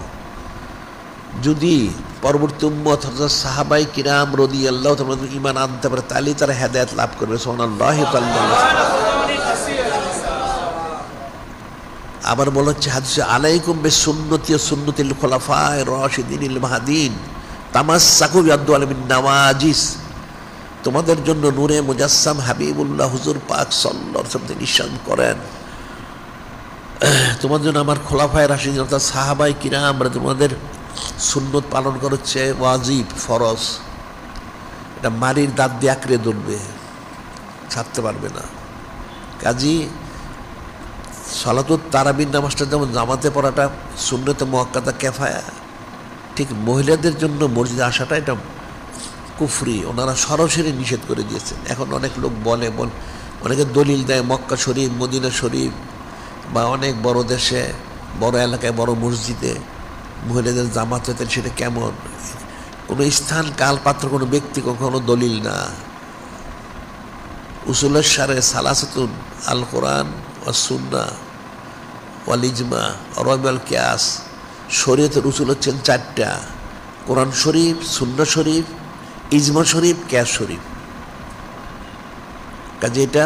যদি পরবর্তী উম্মত হযরত সাহাবাই কিরাম রাদিয়াল্লাহু তাআলা ঈমান আনতে পারে, তাহলে তারা হেদায়েত লাভ করবে। সুবহানাল্লাহি ওয়া সাল্লাল্লাহু। আবার বলা হচ্ছে হাদিসে আলাইকুম বিসুন্নতি ওয়া সুন্নাতিল খুলাফায়ে রাশিদিনিল মাহদিন তামাসসাকু বিআদ-দুআল মিন নাওয়াজিস। তোমাদের জন্য নূরে মুজাসসাম হাবিবুল্লাহ হুজুর পাক সাল্লাল্লাহু আলাইহি ওয়াসাল্লাম নিশান করেন, তোমাদের জন্য আমার খোলাফায়ে রাশিদিন অর্থাৎ সাহাবাই কিরাম তোমাদের সুন্নত পালন করছে ওয়াজিব, ফরজ। এটা মারির দাঁত দিয়ে আঁকড়ে ধরবে, ছাড়তে পারবে না। কাজী সালাতুত তারাবির নামাজটা যেমন জামাতে পড়াটা সুন্নতে মুআক্কাদা কিফায়া, ঠিক মহিলাদের জন্য মসজিদে আসাটা এটা কুফরি। ওনারা সরাসরি নিষেধ করে দিয়েছেন। এখন অনেক লোক বলে অনেকে দলিল দেয় মক্কা শরীফ, মদিনা শরীফ বা অনেক বড় দেশে, বড় এলাকায়, বড় মসজিদে মহিলাদের জামাত হতেন, সেটা কেমন? কোনো স্থান, কাল, পাত্র, কোনো ব্যক্তি কখনো দলিল না। উসুলের সারে সালাসাতুন আল কোরআন ওয়াস সুন্নাহ ওয়াল ইজমা ওয়াল কিয়াস। শরীয়তের উসুল হচ্ছেন চারটা: কোরআন শরীফ, সুন্নাহ শরীফ, ইজমা শরীফ, কিয়াস শরীফ। কাজে এটা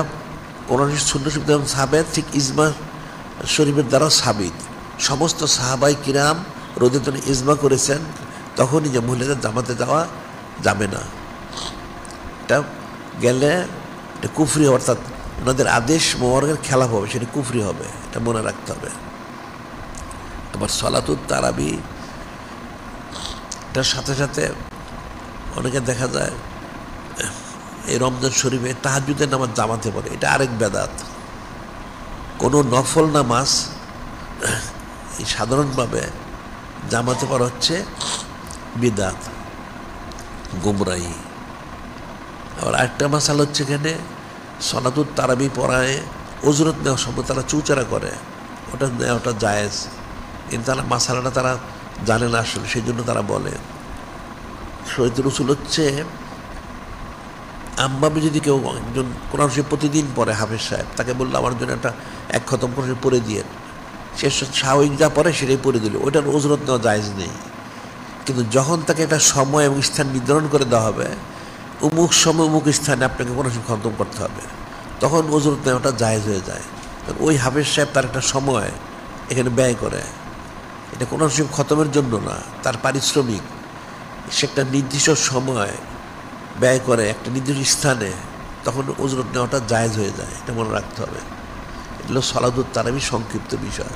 কোরআন সুন্নাহ শরীফ যেমন সাবেত, ঠিক ইজমা শরীফের দ্বারা সাবিত। সমস্ত সাহাবাই কিরাম রাদিয়াল্লাহু ইজমা করেছেন তখনই যে মহিলাদের জামাতে যাওয়া যাবে না। এটা গেলে এটা কুফরি, অর্থাৎ ওনাদের আদেশ মোবারকের খেলাফ হবে, সেটা কুফরি হবে, এটা মনে রাখতে হবে। তোমার সালাতুত তারাবি এটার সাথে সাথে অনেকে দেখা যায় এই রমজান শরীফে তাহাজ্জুদের নামাজ জামাতে পড়ে, এটা আরেক বেদাত। কোনো নফল নামাজ এই সাধারণভাবে জামাতে পড়া হচ্ছে বিদাত, গুমরাহি। আবার আরেকটা মাসালা হচ্ছে এখানে সালাতুত তারাবি পড়ায় ওজরত নেওয়ার সময় তারা চুচারা করে, ওটা নেওয়াটা জায়েজ, কিন্তু তারা মাসালাটা তারা জানে না আসলে, সেই জন্য তারা বলে। শরীয়তের উসুল হচ্ছে আম্মাবে যদি কেউ একজন কোরআন শরীফ প্রতিদিন পড়ে, হাফেজ সাহেব, তাকে বললো আমার জন্য একটা এক খতম করে পড়ে দিয়ে, সে স্বাভাবিক যা পড়ে সেটাই পড়ে দিল, ওইটার ওজরত নেওয়া জায়েজ নেই। কিন্তু যখন তাকে একটা সময় এবং স্থান নির্ধারণ করে দেওয়া হবে, অমুক সময় অমুক স্থানে আপনাকে কোরআন শরীফ খতম করতে হবে, তখন ওজরত নেওয়াটা জায়েজ হয়ে যায়। কারণ ওই হাফেজ সাহেব তার একটা সময় এখানে ব্যয় করে, এটা কোরআন শরীফ খতমের জন্য না, তার পারিশ্রমিক। সে একটা নির্দিষ্ট সময় ব্যয় করে একটা নির্দিষ্ট স্থানে, তখন ওজরত নেওয়াটা জায়েজ হয়ে যায়, এটা মনে রাখতে হবে। এগুলো সালাতুত তারাবি সংক্ষিপ্ত বিষয়।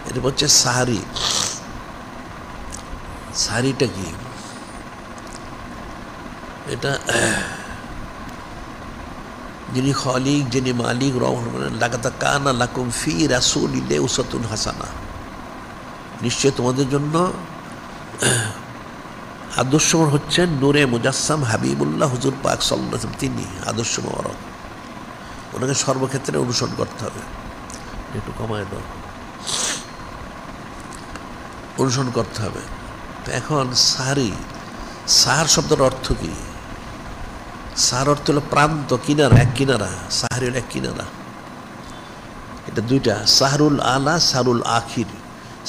এটা হচ্ছে সাহারি। সাহারিটা কি? এটা যিনি খলিক, যিনি মালিক রহমান লাকাদ কানা লাকুম ফি রাসূলিল্লাহি উসওয়াতুন হাসানাহ, নিশ্চয় তোমাদের জন্য আদর্শ হচ্ছেন নূরে মুজাসসাম হাবিবুল্লাহ হুজুর পাক সাল্লাল্লাহু আলাইহি ওয়াসাল্লাম। তিনি আদর্শ মোবারক, ওনাকে সর্বক্ষেত্রে অনুসরণ করতে হবে। একটু কমায় দাও, অনুসরণ করতে হবে। তো এখন সাহারি, সাহার শব্দের অর্থ কি? সাহার অর্থ হলো প্রান্ত, কিনারা, এক কিনারা। সাহারি হলো এক কিনারা। এটা দুইটা, সাহরুল আলা সাহরুল আখির।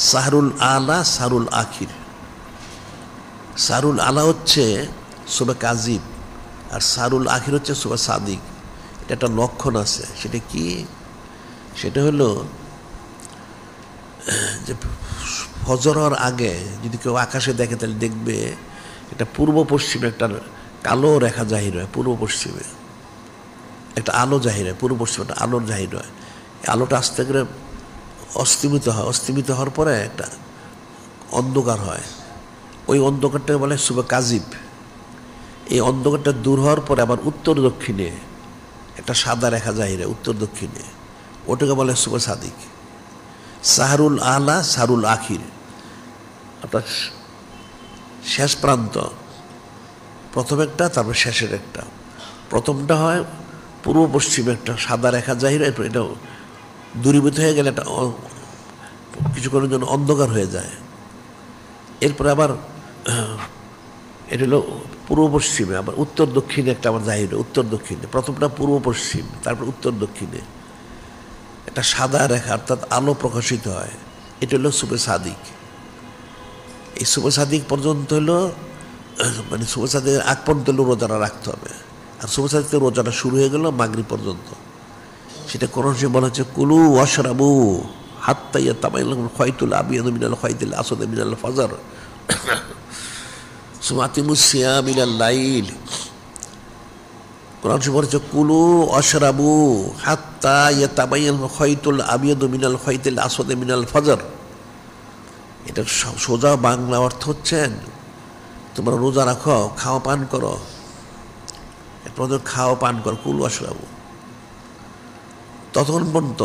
সাহরুল আলা সাহরুল আখির। সাহরুল আলা হচ্ছে সুবে কাজিব, আর সাহরুল আখির হচ্ছে সুবে সাদিক। এটা একটা লক্ষণ আছে। সেটা কি? সেটা হলো যে ফজর হওয়ার আগে যদি কেউ আকাশে দেখে তাহলে দেখবে এটা পূর্ব পশ্চিমে একটা কালো রেখা জাহির হয়। পূর্ব পশ্চিমে একটা আলো জাহির হয়, পূর্ব পশ্চিমে একটা আলোর জাহির হয়। এই আলোটা আস্তে করে অস্তমিত হয়। অস্তমিত হওয়ার পরে একটা অন্ধকার হয়। ওই অন্ধকারটাকে বলে সুবে কাজিব। এই অন্ধকারটা দূর হওয়ার পরে আবার উত্তর দক্ষিণে একটা সাদা রেখা জাহির হয়, উত্তর দক্ষিণে। ওটাকে বলে সুবে সাদিক। সাহরুল আলা সাহরুল আখির, অর্থাৎ শেষ প্রান্ত, প্রথম একটা, তারপর শেষের একটা। প্রথমটা হয় পূর্ব পশ্চিমে একটা সাদা রেখা জাহির হয়, এটা দূরীভূত হয়ে গেলে একটা কিছুক্ষণের জন্য অন্ধকার হয়ে যায়। এরপরে আবার এটা হলো পূর্ব পশ্চিমে, আবার উত্তর দক্ষিণে একটা আবার জাহির হয়, উত্তর দক্ষিণে। প্রথমটা পূর্ব পশ্চিম, তারপর উত্তর দক্ষিণে একটা সাদা রেখা, অর্থাৎ আলো প্রকাশিত হয়। এটা হলো সুবে সাদিক। এই সুবে সাদিক পর্যন্ত হলো, মানে সুবে সাদিকের আগ পর্যন্ত হলো রোজাটা রাখতে হবে। আর সুবে সাদিকের রোজাটা শুরু হয়ে গেল মাগরিব পর্যন্ত। সেটা কোরআন শরীফে বলা হচ্ছে কুলু ওয়াশরাবু হাত্তা ইয়াতাবায়ানা লাকুমুল খায়তুল আবিয়াদু মিনাল খায়তিল আসওয়াদি মিনাল ফাজর সুম্মা আতিমুস সিয়াম ইলাল লাইল। কোরআন শরীফে বলেছে কুলু ওয়াশরাবু হাত্তা ইয়াতাবায়ানা খায়তুল আবিয়াদু মিনাল খায়তিল আসওয়াদি মিনাল ফাজর। এটা সোজা বাংলা অর্থ হচ্ছেন তোমরা রোজা রাখো, খাও পান করো, তোমাদের খাও পান করো, কুলু ওয়াশরাবু। ততক্ষণ পর্যন্ত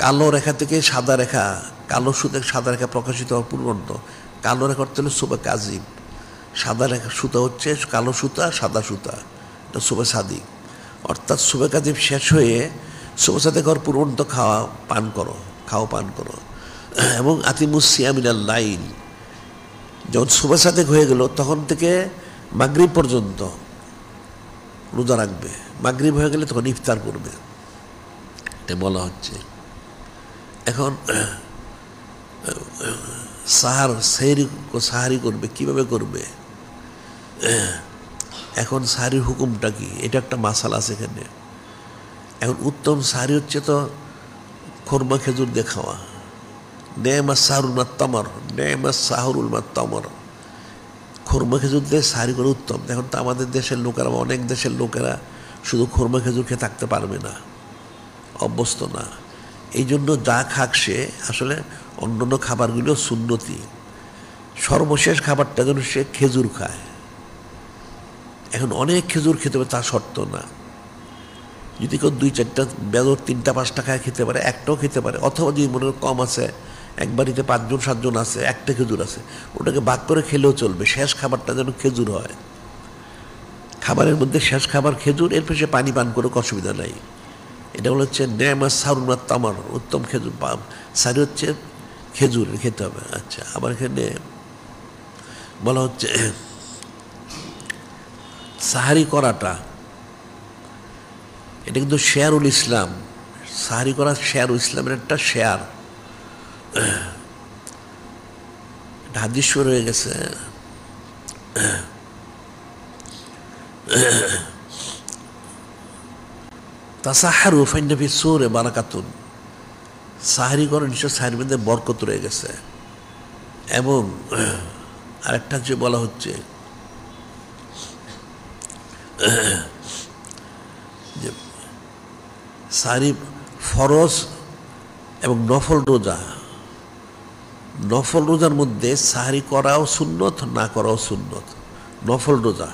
কালো রেখা থেকে সাদা রেখা, কালো সুতা সাদা রেখা প্রকাশিত হওয়ার পূর্বন্ত কালো রেখা অর্থ হলো সুবে কাজিব। সাদা রেখা সুতা হচ্ছে কালো সুতা, সাদা সুতা, এটা সুবে সাদিক। অর্থাৎ সুবে কাজিব শেষ হয়ে সুবে সাদিক হওয়ার পূর্বন্ত খাওয়া পান করো, খাও পান করো। এবং আতিমুস সিয়াম ইলাল লাইল, যখন সুবে সাদিক হয়ে গেল তখন থেকে মাগরিব পর্যন্ত রোজা রাখবে। মাগরিব হয়ে গেলে তখন ইফতার করবে, এটা বলা হচ্ছে। এখন সাহারি করবে কিভাবে করবে? এখন সাহারির হুকুমটা কি, এটা একটা মাসালা আছে এখানে। এখন উত্তম সাহারি হচ্ছে তো খোরমা খেজুর দিয়ে খাওয়া। নেমা সাহরুল মাত্তামর, নেমা সাহরুল মাত্তামর, খোরমা খেজুর দিয়ে সাহারি করে উত্তম। এখন তো আমাদের দেশের লোকেরা, অনেক দেশের লোকেরা শুধু খোরমা খেজুর খেয়ে থাকতে পারবে না, অভ্যস্ত না। এই জন্য যা খাক সে আসলে অন্যান্য খাবারগুলো সুন্নতি, সর্বশেষ খাবারটা যেন সে খেজুর খায়। এখন অনেক খেজুর খেতে হবে তা শর্ত না। যদি কেউ 2-4টা বেদর 3টা 5টা খায় খেতে পারে, একটাও খেতে পারে। অথবা যদি মনে কম আছে, এক বাড়িতে 5জন-7জন আছে, একটা খেজুর আছে, ওটাকে ভাগ করে খেলেও চলবে। শেষ খাবারটা যেন খেজুর হয়। খাবারের মধ্যে শেষ খাবার খেজুর, এরপর সে পানি পান করে অসুবিধা নাই। এটা হচ্ছে নেমা সাহরুল মাত্তামর, উত্তম খেজুর। সারি হচ্ছে খেজুর খেতে হবে। আচ্ছা, আবার এখানে বলা হচ্ছে সাহারি করাটা, এটা কিন্তু শেয়ারুল ইসলাম। সাহারি করা শেয়ারুল ইসলামের একটা শেয়ার। হাদিস হয়ে গেছে, তাসাহারু ফাইন্না ফি সুরে বারাকাতুন। সাহারি করে নিশ্চয় সাহারির মধ্যে বরকত রয়ে গেছে। এবং আরেকটা যে বলা হচ্ছে যে সাহারি ফরজ এবং নফল রোজা, নফল রোজার মধ্যে সাহারি করাও সুন্নত, না করাও সুন্নত, নফল রোজা।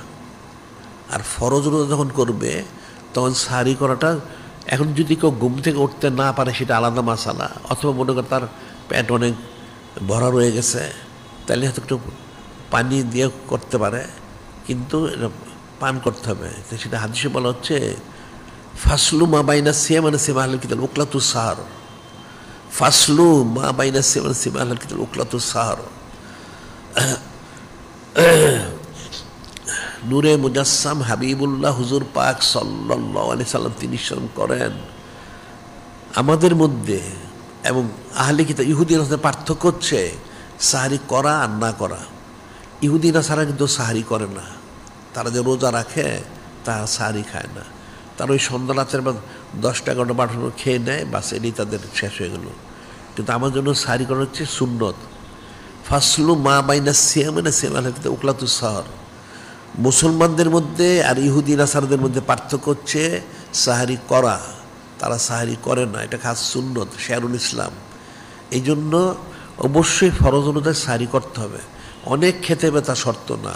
আর ফরজ রোজা যখন করবে তখন সাহারি করাটা, এখন যদি কেউ ঘুম থেকে উঠতে না পারে সেটা আলাদা মাসালা, অথবা মনে করে তার পেট অনেক ভরা রয়ে গেছে, তাহলে হয়তো একটু পানি দিয়ে করতে পারে, কিন্তু এটা পান করতে হবে। তো সেটা হাদিসে বলা হচ্ছে ফাসলু মা বাইনা সিয়াম মানে সিমা আহলাল কিতাব উকলাতু সাহার, ফাসলু মা বাইনা সিয়াম মানে সিমা আহলাল কিতাব উকলাতু সাহার। নূরে মুজাসসাম হাবিবুল্লাহ হুজুর পাক সাল্লাল্লাহু আলাইহি সাল্লাম তিনি ইরশাদ করেন, আমাদের মধ্যে এবং আহলে কিতাব ইহুদিদের মধ্যে পার্থক্য হচ্ছে সাহারি করা আর না করা। ইহুদিরা ছাড়া কিন্তু সাহারি করে না, তারা যে রোজা রাখে তারা সাহারি খায় না, তারা ওই সন্ধ্যা রাতের বা 10টা 11টা 12টা খেয়ে নেয়, বাস এটাই তাদের শেষ হয়ে গেল। কিন্তু আমার জন্য সাহারি করা হচ্ছে সুন্নত। ফাসলু মা বাইনা সিয়াম মানে সিয়াম আহলাল কিতাব উকলাতু সাহার। মুসলমানদের মধ্যে আর ইহুদি নাসারদের মধ্যে পার্থক্য হচ্ছে সাহারি করা, তারা সাহারি করে না, এটা খাস সুন্নত শেরুল ইসলাম। এই জন্য অবশ্যই ফরজ অনুযায়ী সাহারি করতে হবে। অনেক খেতে হবে তা শর্ত না,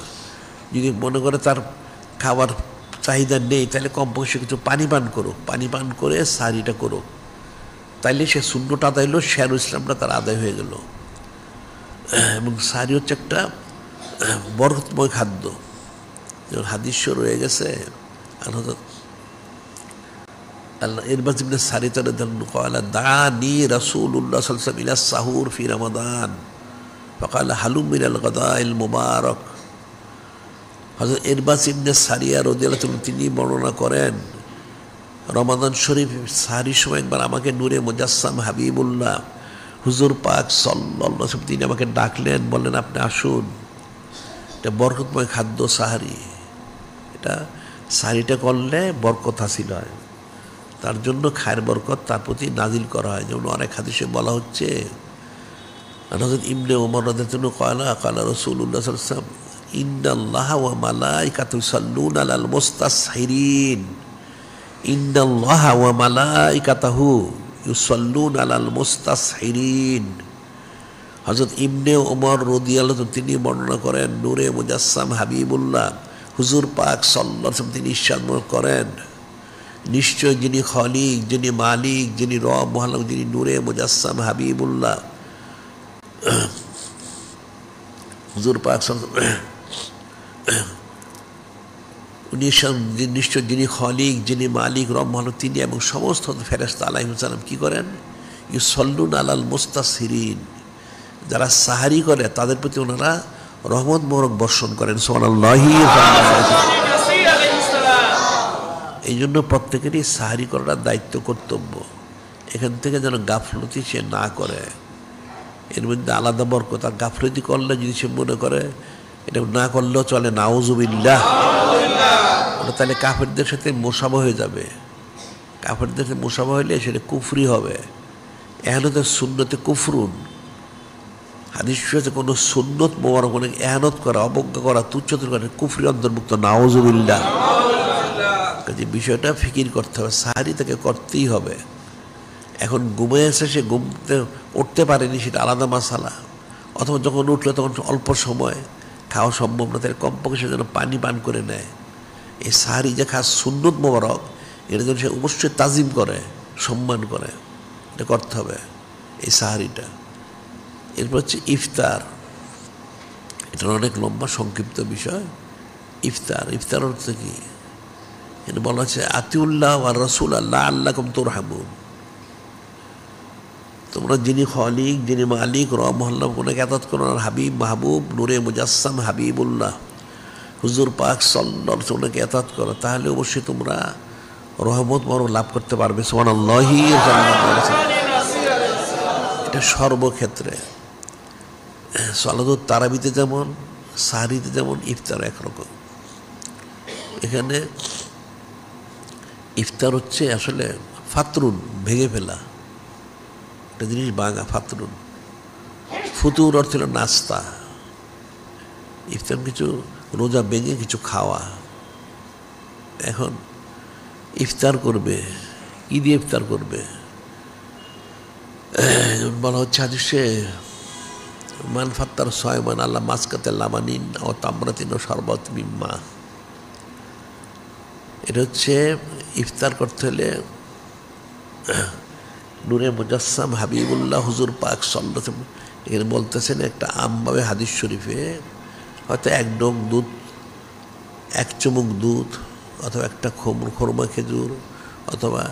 যদি মনে করে তার খাবার চাহিদা নেই তাহলে কমপক্ষে কিছু পানি পান করুক, পানি পান করে সাহারিটা করুক, তাইলে সে শূন্যটা আদায় হলো, শেরুল ইসলামটা তার আদায় হয়ে গেল। এবং সাহারি হচ্ছে একটা বরকতময় খাদ্য, যেমন হাদিস রয়ে গেছে। ইরবাজ ইবনে সারিতা রাদিয়াল্লাহু ক্বালা দানি রাসূলুল্লাহ সাল্লাল্লাহু আলাইহি ওয়াসাল্লাম ইলা সাহুর ফি রমাদান ফাকালা হালুম মিনাল গাদাইল মুবারক। হযরত ইরবাজ ইবনে সারিয়া রাদিয়াল্লাহু আনহু তিনি বর্ণনা করেন, রমাদান শরীফ সাহরির সময় একবার আমাকে নূরে মুজাসসাম হাবিবুল্লাহ হুজুর পাক সাল্লাল্লাহু আলাইহি ওয়াসাল্লাম তিনি আমাকে ডাকলেন, বললেন আপনি আসুন, এটা বরকতময় খাদ্য সাহারি, এটা সাহারিটা করলে বরকত হাসিল হয়, তার জন্য খায়ের বরকত তার প্রতি নাজিল করা হয়। যেমন অনেক হাদিসে বলা হচ্ছে, হযরত ইবনে ওমর রাদিয়াল্লাহু আনহু ক্বালা ক্বালা রাসূলুল্লাহ সাল্লাল্লাহু আলাইহি ওয়াসাল্লাম ইন্নাল্লাহা ওয়া মালাইকাতাহু ইউসাল্লুনা আলাল মুস্তাসহিরিন, ইন্নাল্লাহা ওয়া মালাইকাতাহু ইউসাল্লুনা আলাল মুস্তাসহিরিন। হযরত ইবনে ওমর রাদিয়াল্লাহু আনহু তিনি বর্ণনা করেন, নূরে মুজাসসাম হাবিবুল্লাহ হুজুর পাক সাল্লাল্লাহু আলাইহি ওয়াসাল্লাম তিনি ইরশাদ করেন, নিশ্চয় যিনি খালিক, যিনি মালিক, যিনি রব মহাল্লাহ, যিনি নূরে মুজাসসাম হাবিবুল্লাহ হুজুর পাক উনি নিশ্চয় যিনি খালিক, যিনি মালিক, রব মহাল্লাহ তিনি এবং সমস্ত ফেরেশতা আলাইহিস সালাম কি করেন, ইউসাল্লুনা আলাল মুস্তাসহিরিন, যারা সাহারি করে তাদের প্রতি ওনারা রহমত মোবারক বর্ষণ করেন। সুবহানাল্লাহি। এই জন্য প্রত্যেকেরই সাহারি করার দায়িত্ব কর্তব্য, এখান থেকে যেন গাফলতি সে না করে, এর মধ্যে আলাদা বরকত। আর গাফলতি করলে যদি সে মনে করে এটা না করলেও চলে, নাউজুবিল্লাহ, ওটা তাহলে কাফেরদের সাথে মোসাবা হয়ে যাবে, কাফেরদের সাথে মোসাবা হইলে সেটা কুফরি হবে। এহানতে সুন্নতে কুফরুন, হাদিস হচ্ছে কোনো সুন্নত মোবারক অনেক এহানত করা, অবজ্ঞা করা, তুচ্ছতা করা কুফরি অন্তর্ভুক্ত, নাউজুবিল্লাহ। কাজে বিষয়টা ফিকির করতে হবে, সাহারি তাকে করতেই হবে। এখন ঘুমে এসে সে ঘুমতে উঠতে পারেনি সেটা আলাদা মাসালা, অথবা যখন উঠলো তখন অল্প সময় খাওয়া সম্ভব না, তাহলে কমপক্ষে সে যেন পানি পান করে নেয়। এই সাহারি যে খাস সুন্নত মোবারক, এটা যেন সে অবশ্যই তাজিম করে, সম্মান করে, এটা করতে হবে এই সাহারিটা। এরপর হচ্ছে ইফতার, এটা অনেক লম্বা সংক্ষিপ্ত বিষয়। ইফতার, ইফতার অর্থ কি? এটা বলা হচ্ছে আতিউল্লাহ ওয়া রাসূল লাআল্লাকুম তুরহামুন, তোমরা যিনি খালিক, যিনি মালিক, রব মহল্লা কোনাকে আতাত করো, আর হাবিব মাহবুব নূরে মুজাসসাম হাবিবুল্লাহ হুজুর পাক সাল্লাল্লাহু আলাইহি ওয়াসাল্লামকে আতাত করো, তাহলে অবশ্যই তোমরা রহমত বরকত লাভ করতে পারবে। সুবহানাল্লাহি। এটা সর্বক্ষেত্রে, সালাতুত তারাবিতে যেমন, সাহরিতে যেমন, ইফতার একরকম। এখানে ইফতার হচ্ছে আসলে ফাতরুন, ভেঙে ফেলা, একটা জিনিস ভাঙা, ফাতরুন। ফুতুর অর্থ হল নাস্তা, ইফতার কিছু রোজা ভেঙে কিছু খাওয়া। এখন ইফতার করবে, কি দিয়ে ইফতার করবে? বলা হচ্ছে হাদিসে মান ফাত্তার সায়মান আল্লাহ মাসকাতে লাবানিন ও তামরাতিন ও শরবত মিম্মা। এটা হচ্ছে ইফতার করতে হলে নূরে মুজাসসাম হাবিবুল্লাহ হুজুর পাক সাল্লাল্লাহু আলাইহি ওয়াসাল্লাম এখানে বলতেছেন একটা আমভাবে হাদিস শরীফে হয়তো এক ডোক দুধ, এক চুমুক দুধ, অথবা একটা খোরমা খেজুর, অথবা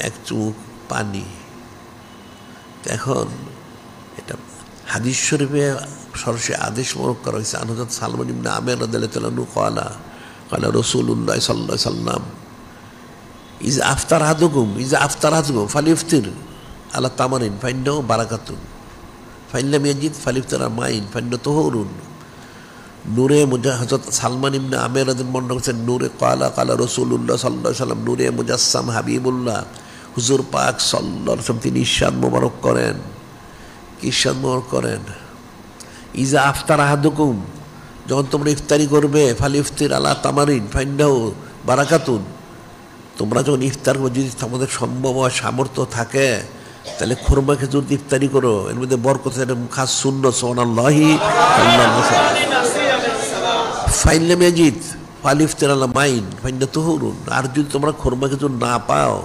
এক চুমুক পানি। এখন এটা হাদিস শরীফে সরাসরি আদেশ মোরক করা হয়েছে। হযরত সালমান ইবনে আমের রাদিয়াল্লাহু তাআলা আনহু ক্বালা রাসূলুল্লাহ সাল্লাল্লাহু আলাইহি ওয়াসাল্লাম ইযা আফতার আহাদুকুম ফালিফতির আলা তামারিন ফাইন্নাহু বারাকাতুন ফাইন লাম ইয়াজিদ ফালিফতির আলা মাইন ফাইন্নাহু তুহুরুন। নূরে হযরত সালমান ইবনে আমের রাদিয়াল্লাহু আনহু বলেছেন, নূরে ক্বালা রাসূলুল্লাহ সাল্লাল্লাহু আলাইহি ওয়াসাল্লাম, নূরে মুজাসসাম হাবিবুল্লাহ হুজুর পাক সাল্লাল্লাহু আলাইহি ওয়াসাল্লাম তিনি ইরশাদ মোবারক করেন, ইরশাদ মোবারক করেন, ইজা আফতার আহাদুকুম, যখন তোমরা ইফতারি করবে, ফালিফতির আলা তামারিন ফাইন্নাহু বারাকাতুন, তোমরা যখন ইফতার করবে, যদি তোমাদের সম্ভব হয় সামর্থ্য থাকে, তাহলে খুরমা খেজুর ইফতারি করো, এর মধ্যে বরকত, এটা খাস সুন্নাত। সুবহানাল্লাহি ফাইন লাম ইয়াজিদ ফালিফতির আলা মাইন ফাইন্নাহু তুহুরুন। আর যদি তোমরা খুরমা খেজুর না পাও,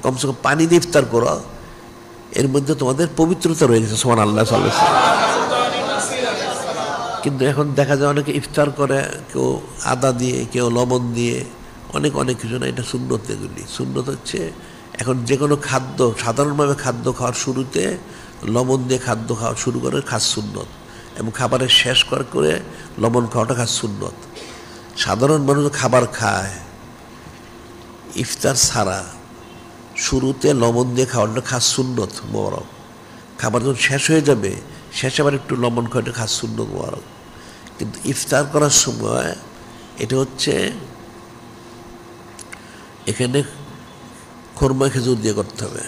কমসে কম পানি দিয়ে ইফতার করো, এর মধ্যে তোমাদের পবিত্রতা রয়ে গেছে। সুবহানাল্লাহ। কিন্তু এখন দেখা যায় অনেকে ইফতার করে, কেউ আদা দিয়ে, কেউ লবণ দিয়ে, অনেক কিছু না। এটা সুন্নত। এগুলি সুন্নত হচ্ছে, এখন যে কোনো খাদ্য, সাধারণভাবে খাদ্য খাওয়ার শুরুতে লবণ দিয়ে খাদ্য খাওয়া শুরু করে খাস সুন্নত, এবং খাবারের শেষ করে লবণ খাওয়াটা খাস সুন্নত। সাধারণ মানুষ খাবার খায় ইফতার ছাড়া, শুরুতে লবণ দিয়ে খাওয়াটা খাস সুন্নত মোবারক। খাবার যখন শেষ হয়ে যাবে, শেষে আবার একটু লবণ খাওয়াটা খাস সুন্নত মোবারক। কিন্তু ইফতার করার সময় এটা হচ্ছে, এখানে খুরমা খেজুর দিয়ে করতে হবে,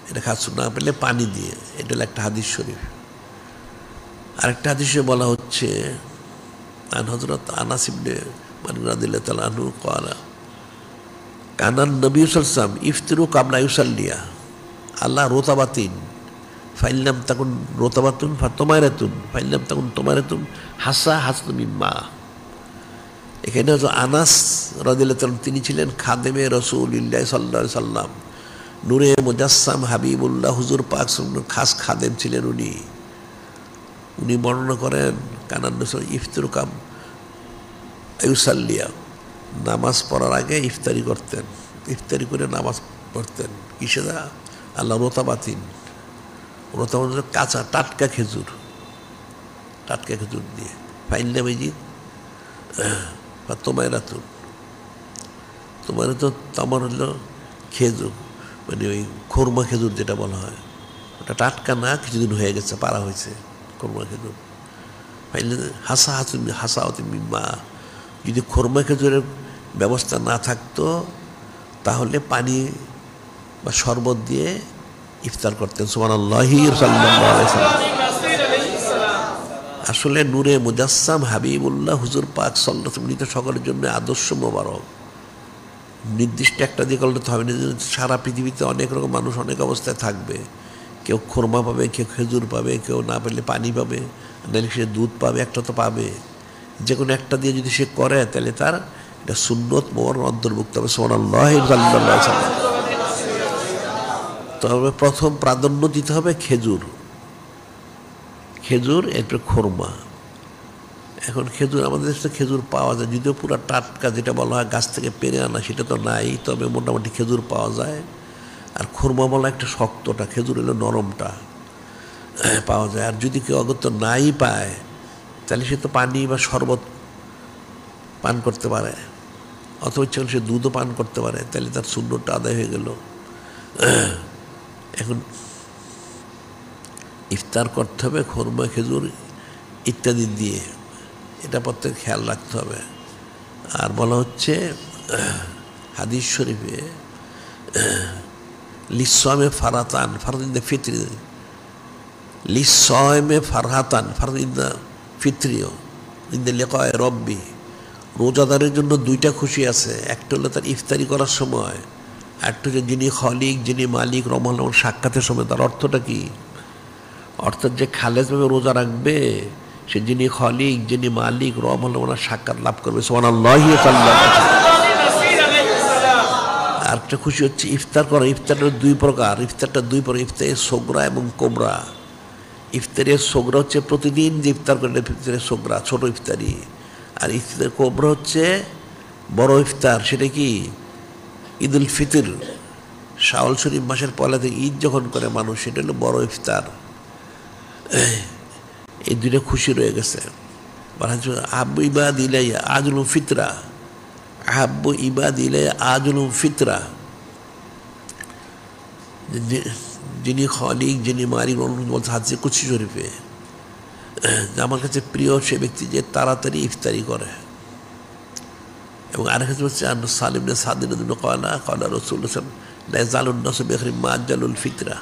এটা খাস সুন্নাত। না পেলে পানি দিয়ে। এটা হলো একটা হাদিস শরীফ। আরেকটা হাদিসে বলা হচ্ছে, আন হযরত আনাস ইবনে মালিক রাদিয়াল্লাহু তাআলা আনহু ক্বালা কানান নবী সাল্লাল্লাহু আলাইহি ওয়াসাল্লাম ইফতিরু কাবলা ইউসাল্লিয়া আল্লাহ রোতাবাতিন ফাইল্লাম তাকুন রোতাবাতুন ফাতমারাতুন ফাইল্লাম তাকুন তোমারাতুন হাসা হাসতু মিম্মা। এখানে আনাস রাদিয়াল্লাহু তাআলা তিনি ছিলেন খাদেমে রাসূলুল্লাহ সাল্লাল্লাহু আলাইহি ওয়াসাল্লাম, নূরে মুজাসসাম হাবিবুল্লাহ হুজুর পাক খাস খাদেম ছিলেন উনি বর্ণনা করেন, কানান ইফতিরু কাব ইউসাল্লিয়া, নামাজ পড়ার আগে ইফতারি করতেন, ইফতারি করে নামাজ পড়তেন। কিসে দা? আল্লাহ রোতাবাতিন, কাঁচা টাটকা খেজুর দিয়ে, ফাইল্লা মেজি বা তোমায়রাতুন, তোমার তো তোমার হলো খেজুর, মানে ওই খুরমা খেজুর যেটা বলা হয়, ওটা টাটকা না, কিছুদিন হয়ে গেছে, পারা হয়েছে খুরমা খেজুর। ফাইল্লা হাসা মিম্মা, যদি খুরমা খেজুরের ব্যবস্থা না থাকতো, তাহলে পানি বা শরবত দিয়ে ইফতার করতেন। সুবহানাল্লাহি সাল্লাল্লাহু আলাইহি ওয়াসাল্লাম। আসলে নূরে মুজাসসাম হাবিবুল্লাহ হুজুর পাক সাল্লাল্লাহু আলাইহি ওয়াসাল্লাম সকলের জন্য আদর্শ মোবারক। নির্দিষ্ট একটা দিয়ে করলে তো হবে না, সারা পৃথিবীতে অনেক রকম মানুষ অনেক অবস্থায় থাকবে, কেউ খুরমা পাবে, কেউ খেজুর পাবে, কেউ না পেলে পানি পাবে, নাহলে সে দুধ পাবে, একটা তো পাবে। যে কোনো একটা দিয়ে যদি সে করে, তাহলে তার এটা সুন্নত মোবারক অন্তর্ভুক্ত হবে। সুবহানাল্লাহি সাল্লাল্লাহু আলাইহি ওয়াসাল্লাম। তবে প্রথম প্রাধান্য দিতে হবে খেজুর, এরপরে খুরমা। এখন খেজুর, আমাদের দেশে খেজুর পাওয়া যায়, যদিও পুরো টাটকা যেটা বলা হয় গাছ থেকে পেরে আনা, সেটা তো নাই, তবে মোটামুটি খেজুর পাওয়া যায়। আর খুরমা বলা একটা শক্তটা, খেজুর হলো নরমটা পাওয়া যায়। আর যদি কেউ অগত্য নাই পায়, তাহলে সে তো পানি বা শরবত পান করতে পারে, অথবা ইচ্ছা সে দুধও পান করতে পারে, তাহলে তার সুন্নতটা আদায় হয়ে গেল। এখন ইফতার করতে হবে খুরমা খেজুর ইত্যাদি দিয়ে, এটা প্রত্যেক খেয়াল রাখতে হবে। আর বলা হচ্ছে হাদিস শরীফে, লিসসামে ফারাতান ফারদিন ফিতরি, লিসসামে ফারহাতান ফারদিন ফিতরিও ইনদা লিকায়ে রব্বি, রোজাদারের জন্য দুইটা খুশি আছে, একটা হলো তার ইফতারি করার সময়, একটা হচ্ছে যিনি খলিক, যিনি মালিক রহমান সাক্ষাতের সময়। তার অর্থটা কি? অর্থাৎ যে খালেজভাবে রোজা রাখবে, সে যিনি খলিক, যিনি মালিক রহমান সাক্ষাৎ লাভ করবে। সুবহানাল্লাহি সাল্লাল্লাহু আলাইহি ওয়াসাল্লাম। আর একটা খুশি হচ্ছে ইফতার করা। ইফতারটা দুই প্রকার, ইফতারটা দুই প্রকার, ইফতার সোগরা এবং কোবরা। ইফতারের সোগরা হচ্ছে প্রতিদিন যে ইফতার করেন ইফতারের সোগরা, ছোট ইফতারি। আর ইফতারের কোবরা হচ্ছে বড় ইফতার। সেটা কি? ঈদুল ফিতর, শাওয়াল শরীফ মাসের পয়লা থেকে ঈদ যখন করে মানুষ, সেটা হলো বড় ইফতার। এই দুইটা খুশি রয়ে গেছে। আহাব্বু ইবাদ ইলাইয়া আজলুম ফিতরা, আহাব্বু ইবাদ ইলাইয়া আজলুম ফিতরা। যিনি খালিক, যিনি মালিক, বলছে হাদিসে কুদসি শরীফে, আমার কাছে প্রিয় সে ব্যক্তি যে তাড়াতাড়ি ইফতারি করে। এবং আরেক ক্ষেত্রে হচ্ছে সালিম নে সাদিন কলা কলা রাসূলুল্লাহ সাল্লাল্লাহু আলাইহি ওয়াসাল্লাম লা ইয়াজালুন নাসু বিখাইরিন মা আজ্জালুল ফিতরা,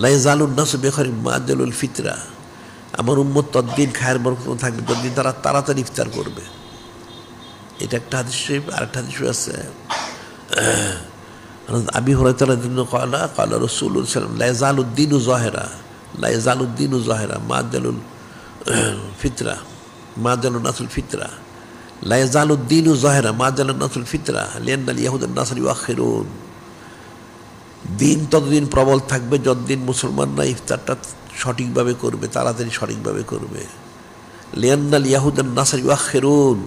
লা ইয়াজালুন নাসু বিখাইরিন মা আজ্জালুল ফিতরা। আমার উম্মত ততদিন খায়ের বরকত থাকবে যতদিন তারা তাড়াতাড়ি ইফতার করবে। এটা একটা হাদিস শরীফ। আরেকটা হাদিস আছে আবি হুরায়রা রাদিয়াল্লাহু কলা কলা রাসূলুল্লাহ সাল্লাল্লাহু আলাইহি ওয়াসাল্লাম লা ইয়াজালুদ্দীনু যাহিরা, লা ইয়াজালুদ্দীনু যাহিরা মা আজ্জালুল ফিতরা, মা আজ্জালুন নাসুল ফিতরা, লা ইয়াজালুদ্দীনু যাহিরা মা আজ্জালুন নাসুল ফিতরা লিআন্নাল ইয়াহুদা ওয়ান নাসারা ইউআখিরুন। দিন ততদিন প্রবল থাকবে যতদিন মুসলমানরা ইফতারটা সঠিকভাবে করবে, তাড়াতাড়ি সঠিকভাবে করবে। লিআন্নাল ইয়াহুদা ওয়ান নাসারা ইউআখিরুন।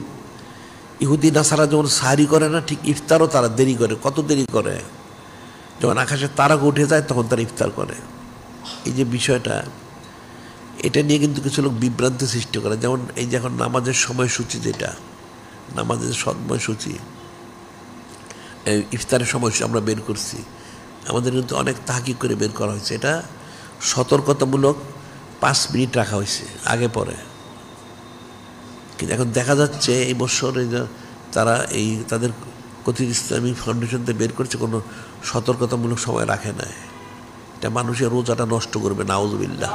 ইহুদি নাসারা যখন সাহারি করে না, ঠিক ইফতারও তারা দেরি করে। কত দেরি করে? যখন আকাশে তারা উঠে যায় তখন তারা ইফতার করে। এই যে বিষয়টা, এটা নিয়ে কিন্তু কিছু লোক বিভ্রান্তি সৃষ্টি করে। যেমন এই যে এখন নামাজের সময়সূচি, যেটা নামাজের সময়সূচি, ইফতারের সময়সূচি আমরা বের করছি, আমাদের কিন্তু অনেক তাহকিক করে বের করা হয়েছে। এটা সতর্কতামূলক 5 মিনিট রাখা হয়েছে আগে পরে। কিন্তু এখন দেখা যাচ্ছে এই বছর তারা এই তাদের কথিত ইসলামী ফাউন্ডেশনতে বের করছে, কোনো সতর্কতামূলক সময় রাখে না। এটা মানুষের রোজাটা নষ্ট করবে, নাউজুবিল্লাহ।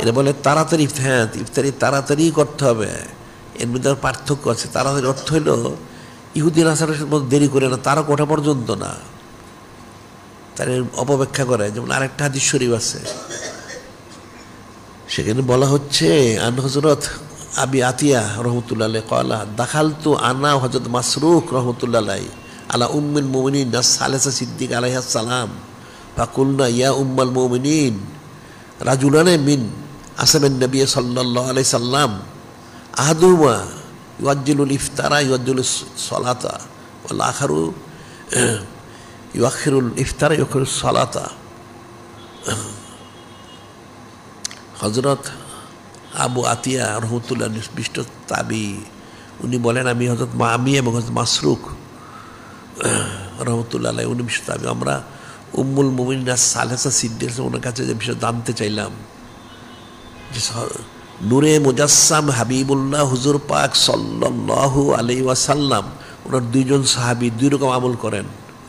এটা বলে তাড়াতাড়ি, হ্যাঁ ইফতারি তাড়াতাড়ি করতে হবে। এর মধ্যে পার্থক্য আছে। তাড়াতাড়ি অর্থ হইল ইহুদি নাসারার মধ্যে দেরি করে না, তারা কোটা পর্যন্ত না, তারা অপব্যাখ্যা করে। যেমন আরেকটা হাদিস শরীফ আছে, সেখানে বলা হচ্ছে আন হযরত আবি আতিয়া রহমতুল্লাহ আলাইহি ক্বালা দাখালতু আনা হযরত মাসরুক রহমতুল্লাহ আলাইহি আলা উম্মুল মুমিনিন সালেসা সিদ্দিক আলাইহিস সালাম ফাকুলনা ইয়া উম্মাল মুমিনিন রাজুলান মিন আসহাবিন নবী সাল্লাল্লাহু আলাইহি সাল্লাম আহাদুহুমা ইউআজ্জিলুল ইফতারা ইউআজ্জিলুস সালাতা ওয়াল আখারু ইউআখিরুল ইফতারা ইউআখিরুস সালাতা। হযরত আবু আতিয়া রহমতুল্লাহ বিষ্ট তাবি, উনি বলেন আমি এবং হযরত মাসরুক রহমতুল্লাহ আলাইহি, উনি বিষ্ট তাবি, আমরা উম্মুল মুমিনিন সালেসা সিদ্দিক ওনার কাছে যে বিষয় জানতে চাইলাম যে নূরে মুজাসসাম হাবিবুল্লাহ হুজুর পাক সাল্লাল্লাহু আলাইহি ওয়াসাল্লাম, ওনার 2 জন সাহাবী 2 রকম আমল করেন।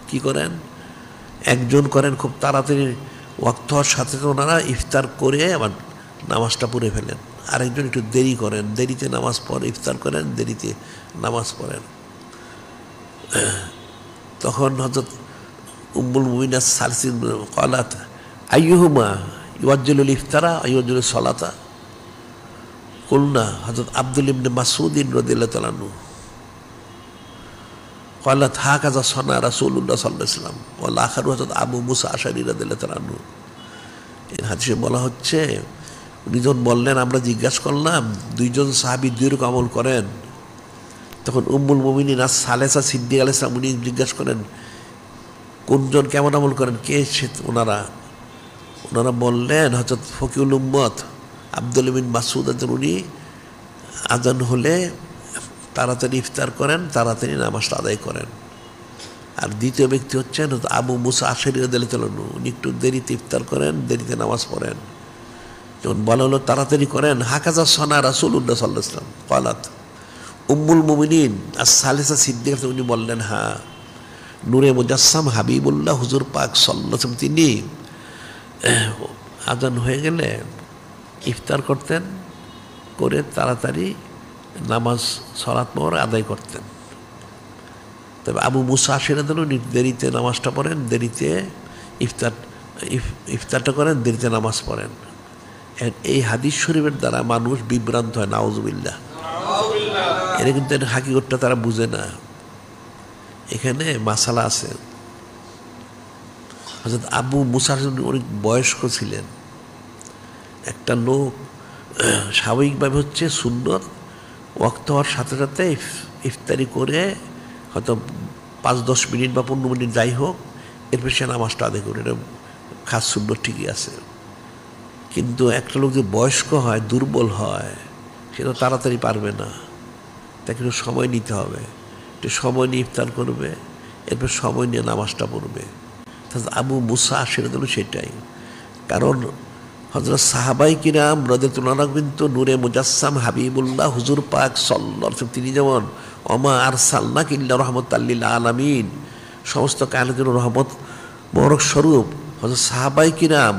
কি করেন? একজন করেন খুব তাড়াতাড়ি ওয়াক্ত হওয়ার সাথে সাথে ওনারা ইফতার করে আবার নামাজটা পড়ে ফেলেন। আরেকজন একটু দেরি করেন, দেরিতে নামাজ পড়ে ইফতার করেন, দেরিতে নামাজ পড়েন। তখন হযরত উম্মুল মুমিনিন সালসিন ক্বালাত আইয়ুহুমা ইউআজ্জিলুল ইফতারা আইয়ুআজ্জিলুস সালাতা কুলনা হযরত আব্দুল ইবনে মাসউদ রাদিয়াল্লাহু তাআলা আনহু ক্বালাত হাকাযা সানা রাসূলুল্লাহ সাল্লাল্লাহু আলাইহি ওয়াসাল্লাম ওয়াল আখারু হযরত আবু মুসা আশআরী রাদিয়াল্লাহু তাআলা আনহু। এই হাদিসে বলা হচ্ছে উনি যখন বললেন, আমরা জিজ্ঞাসা করলাম 2 জন সাহাবী 2 রকম আমল করেন, তখন উম্মুল মুমিনিন সালেসা সিদ্দিক আলাইহিস সালাম উনি জিজ্ঞাসা করেন কোনজন কেমন আমল করেন, কে সে? ওনারা বললেন হযরত ফকিউল উম্মত আব্দুল বিন মাসউদ, উনি আজান হলে তাড়াতাড়ি ইফতার করেন, তাড়াতাড়ি নামাজটা আদায় করেন। আর দ্বিতীয় ব্যক্তি হচ্ছেন আবু মুসা আশআরী রাদিয়াল্লাহু তাআলা আনহু, উনি একটু দেরিতে ইফতার করেন, দেরিতে নামাজ পড়েন। যখন বলা হলো তাড়াতাড়ি করেন, হাকাযা সানা রাসূলুল্লাহ সাল্লাল্লাহু আলাইহি ওয়াসাল্লাম ক্বালাত উম্মুল মুমিনিন সালেসা সিদ্দিক, উনি বললেন হ্যাঁ নূরে মুজাসসাম হাবিবুল্লাহ হুজুর পাক সাল্লাল্লাহু আলাইহি ওয়াসাল্লাম তিনি আজান হয়ে গেলে ইফতার করতেন, করে তাড়াতাড়ি নামাজ সালাত পড়ে আদায় করতেন। তবে আবু মুসা আশআরী রাদিয়াল্লাহু আনহু দেরিতে নামাজটা পড়েন, দেরিতে ইফতারটা করেন, দেরিতে নামাজ পড়েন। এই হাদিস শরীফের দ্বারা মানুষ বিভ্রান্ত হয়, নাউজুবিল্লাহ। এটা কিন্তু এর হাকিকতটা তারা বুঝে না। এখানে মাসালা আছে। হযরত আবু মুসা অনেক বয়স্ক ছিলেন, একটা লোক স্বাভাবিকভাবে হচ্ছে সুন্নত ওয়াক্ত হওয়ার সাথে সাথে ইফতারি করে হয়তো 5-10 মিনিট বা 15 মিনিট যাই হোক, এরপর সে নামাজটা আদায় করে, এটা খাস সুন্নত ঠিকই আছে। কিন্তু একটা লোক যে বয়স্ক হয়, দুর্বল হয়, সে তো তাড়াতাড়ি পারবে না, তাকে একটু সময় নিতে হবে, একটু সময় নিয়ে ইফতার করবে, এরপর সময় নিয়ে নামাজটা পড়বে। আবু মুসা সেটা সেটাই। কারণ হযরত সাহাবাই কিরাম রাদিয়াল্লাহু আনহুম কিন্তু নূরে মুজাসসাম হাবিবুল্লাহ হুজুর পাক সাল্লাল্লাহু আলাইহি ওয়াসাল্লাম, তিনি যেমন ওমা আরসালনাকা ইল্লা রাহমাতাল লিল আলামিন, সমস্ত কায়নাতের রহমত বরক স্বরূপ, হযরত সাহাবাই কিরাম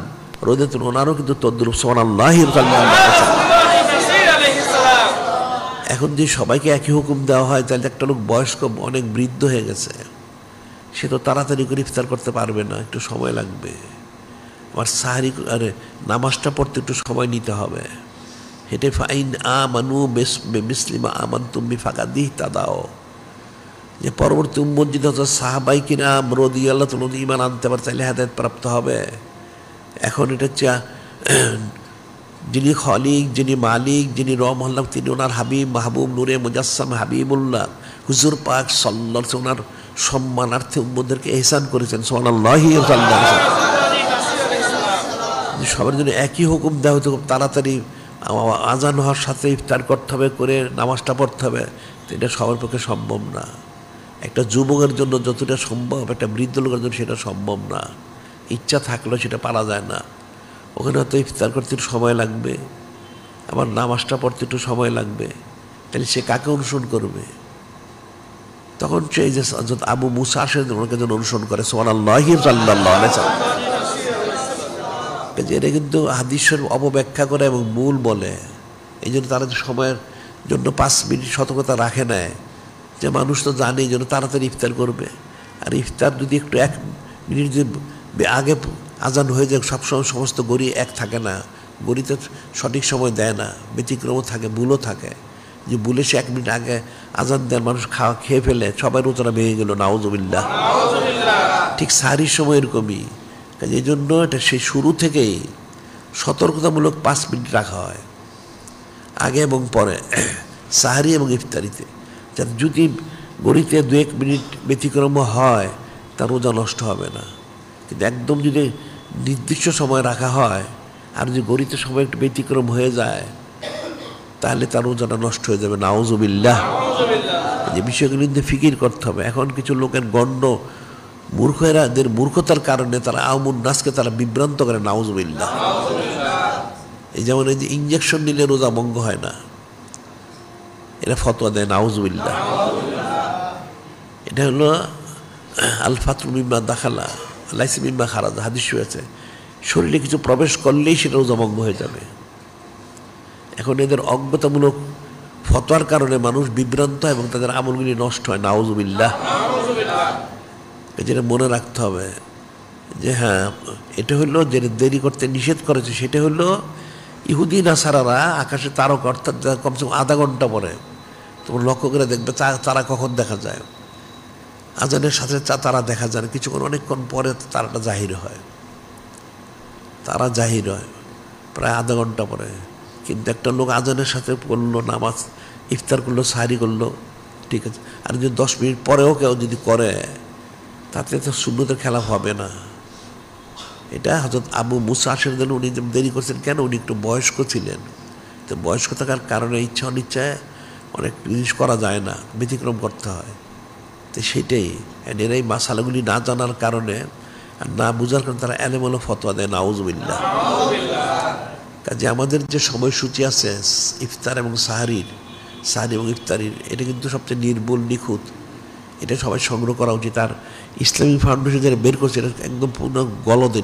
রাদিয়াল্লাহু আনহুম কিন্তু তদ্রূপ সুবহানাল্লাহি এখন যে সবাইকে একই হুকুম দেওয়া হয়, তাহলে একটা লোক বয়স্ক অনেক বৃদ্ধ হয়ে গেছে, সে তো তাড়াতাড়ি করে ইফতার করতে পারবে না, একটু সময় লাগবে। আর সাহারি নামাজটা পড়তে একটু সময় নিতে হবে। হেঁটে ফাইন আমানু বিসলিমা আমানতুম বিফাকাদিহ তাদাও, যে পরবর্তী উম্মত যদি সাহাবাই কিরাম রাদিয়াল্লাহু তাআলা ঈমান আনতে পারে, তাহলে হেদায়েত প্রাপ্ত হবে। এখন এটা হচ্ছে যিনি খলিক, যিনি মালিক, যিনি রহমাল্লাহ, তিনি ওনার হাবিব মাহবুব নূরে মুজাসসাম হাবিবুল্লাহ হুজুর পাক সাল্লাল্লাহু আলাইহি ওয়াসাল্লাম ওনার সম্মানার্থে উম্মতদেরকে ইহসান করেছেন সুবহানাল্লাহি ওয়া সাল্লাম। সবার জন্য একই হুকুম দেওয়া হতো, খুব তাড়াতাড়ি আজান হওয়ার সাথে ইফতার করতে হবে, করে নামাজটা পড়তে হবে, এটা সবার পক্ষে সম্ভব না। একটা যুবকের জন্য যতটা সম্ভব, একটা বৃদ্ধ লোকের জন্য সেটা সম্ভব না। ইচ্ছা থাকলেও সেটা পারা যায় না। ওখানে হয়তো ইফতার করতে একটু সময় লাগবে, আবার নামাজটা পড়তে একটু সময় লাগবে, তাহলে সে কাকে অনুসরণ করবে? তখন সে যে আবু মুসা আসেন ওনাকে যেন অনুসরণ করে সুবহানাল্লাহি সাল্লাল্লাহু আলাইহি ওয়াসাল্লাম। এটা কিন্তু হাদিসের অপব্যাখ্যা করে এবং মূল বলে। এই জন্য তারা সময়ের জন্য 5 মিনিট সতর্কতা রাখে নেয়, যে মানুষ তো জানে এই জন্য তাড়াতাড়ি ইফতার করবে। আর ইফতার যদি একটু 1 মিনিট যদি আগে আজান হয়ে যায়, সবসময় সমস্ত গড়ি এক থাকে না, গড়িতে সঠিক সময় দেয় না, ব্যতিক্রমও থাকে, ভুলও থাকে। যে ভুলে সে 1 মিনিট আগে আজান দেয়, মানুষ খেয়ে ফেলে, সবাই রোজাটা ভেঙে গেল, নাউজুবিল্লাহ। ঠিক সাহরির সময় এরকমই। এই জন্য এটা সেই শুরু থেকেই সতর্কতামূলক 5 মিনিট রাখা হয় আগে এবং পরে, সাহারি এবং ইফতারিতে, যাতে যদি গড়িতে 2-1 মিনিট ব্যতিক্রম হয়, তার রোজা নষ্ট হবে না। কিন্তু একদম যদি নির্দিষ্ট সময় রাখা হয়, আর যদি গড়িতে সময় একটু ব্যতিক্রম হয়ে যায়, তাহলে তার রোজাটা নষ্ট হয়ে যাবে, নাউজুবিল্লাহ। যে বিষয়গুলি কিন্তু ফিকির করতে হবে। এখন কিছু লোকের গণ্ড মূর্খেরাদের মূর্খতার কারণে তারা আওয়ামুন নাসকে তারা বিভ্রান্ত করে, নাউজুবিল্লাহ। এই যেমন এই যে ইঞ্জেকশন নিলে রোজা ভঙ্গ হয় না, এটা ফতোয়া দেয়, নাউজুবিল্লাহ। এটা হলো আল ফাতরু মিম্মা দাখালা লাইসা মিম্মা খারাজা, হাদিস হয়েছে, শরীরে কিছু প্রবেশ করলেই সেটা রোজা ভঙ্গ হয়ে যাবে। এখন এদের অজ্ঞতামূলক ফতোয়ার কারণে মানুষ বিভ্রান্ত এবং তাদের আমলগুলি নষ্ট হয়, নাউজুবিল্লাহ। যেটা মনে রাখতে হবে যে হ্যাঁ, এটা হলো যে দেরি করতে নিষেধ করেছে, সেটা হলো ইহুদি নাসারারা আকাশে তারকা, অর্থাৎ কমসে কম আধা ঘন্টা পরে তোমরা লক্ষ্য করে দেখবে তারা কখন দেখা যায়। আজানের সাথে তারা দেখা যায়, কিছুক্ষণ অনেকক্ষণ পরে তারাটা জাহির হয়, তারা জাহির হয় প্রায় আধা ঘন্টা পরে। কিন্তু একটা লোক আজানের সাথে পড়লো, নামাজ ইফতার করলো, সাহারি করলো, ঠিক আছে। আর যদি 10 মিনিট পরেও কেউ যদি করে, তাতে তো সুন্নতের খেলাফ হবে না। এটা হযরত আবু মুসা আশারী রাদিয়াল্লাহু আনহু উনি দেরি করছেন কেন? উনি একটু বয়স্ক ছিলেন, তো বয়স্ক থাকার কারণে ইচ্ছা অনিচ্ছায় অনেক জিনিস করা যায় না, ব্যতিক্রম করতে হয়। তো সেটাই এরা এই মাসালাগুলি না জানার কারণে আর না বুঝার কারণে তারা এলোমেলো ফতোয়া দেয়, নাউজুবিল্লাহ। কাজে আমাদের যে সময়সূচি আছে ইফতার এবং সাহারি এবং ইফতারির, এটা কিন্তু সবচেয়ে নির্ভুল, নিখুঁত। এটা সবাই সংগ্রহ করা উচিত। আর ইসলামিক ফাউন্ডেশন যারা বের করছে, এটা একদম পূর্ণ গলদ।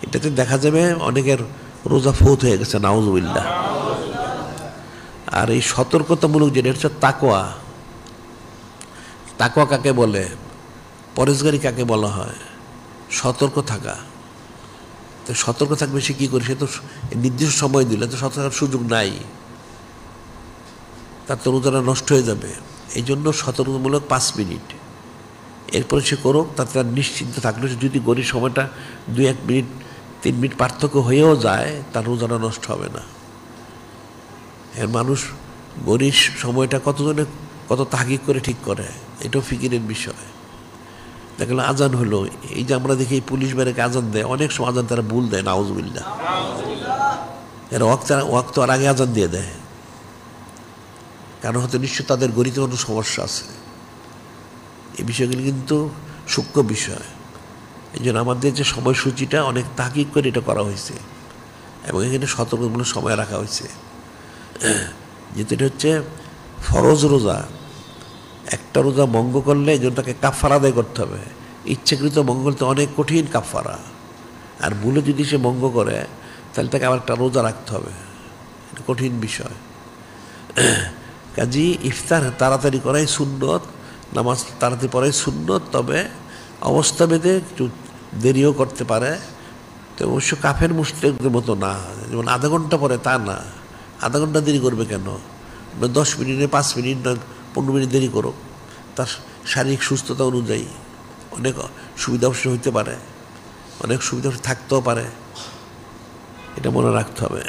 এটাতে দেখা যাবে অনেকের রোজা ফৌত হয়ে গেছে, নাউজুবিল্লাহ। আর এই সতর্কতামূলক যেটা হচ্ছে তাকওয়া, তাকওয়া কাকে বলে, পরেজগারি কাকে বলা হয়? সতর্ক থাকা। তো সতর্ক থাকবে সে কী করে? সে তো নির্দিষ্ট সময় দিলে তো সতর্ক থাকার সুযোগ নাই, তার তো রোজাটা নষ্ট হয়ে যাবে। এই জন্য সতর্কতামূলক 5 মিনিট, এরপরে সে করুক, তাতে তার নিশ্চিন্ত থাকলে যদি গড়ির সময়টা 2-1 মিনিট 3 মিনিট পার্থক্য হয়েও যায়, তার রোজাটা নষ্ট হবে না। এর মানুষ গরিব সময়টা কতজনে কত তাহকিক করে ঠিক করে, এটাও ফিকিরের বিষয়। দেখলে আজান হলো, এই যে আমরা দেখি পুলিশ বেড়েকে আজান দেয়, অনেক সময় আজান তারা ভুল দেয়, নাউজুবিল্লাহ। এরা ওয়াক্ত আর আগে আজান দিয়ে দেয়, কারণ হয়তো নিশ্চয় তাদের গণিতে কোনো সমস্যা আছে। এই বিষয়গুলি কিন্তু সূক্ষ্ম বিষয়। এই জন্য আমাদের যে সময়সূচিটা অনেক তাহকিক করে এটা করা হয়েছে, এবং এখানে সতর্কমূলক সময় রাখা হয়েছে। যেহেতু এটা হচ্ছে ফরজ রোজা, একটা রোজা ভঙ্গ করলে এই জন্য তাকে কাফারা আদায় করতে হবে। ইচ্ছাকৃত ভঙ্গ করতে অনেক কঠিন কাফারা, আর ভুলে যদি সে ভঙ্গ করে তাহলে তাকে আবার একটা রোজা রাখতে হবে, এটা কঠিন বিষয়। কাজী ইফতার তাড়াতাড়ি করাই সুন্নত, নামাজ তাড়াতাড়ি পড়াই সুন্নত, তবে অবস্থা ভেদে একটু দেরিও করতে পারে। তো অবশ্য কাফের মুশরিকদের মতো না, যেমন আধা ঘন্টা পরে তা না। আধা ঘন্টা দেরি করবে কেন? 10 মিনিটে 5 মিনিট না 15 মিনিট দেরি করো, তার শারীরিক সুস্থতা অনুযায়ী অনেক সুবিধা অবশ্য হইতে পারে, অনেক সুবিধা থাকতেও পারে, এটা মনে রাখতে হবে।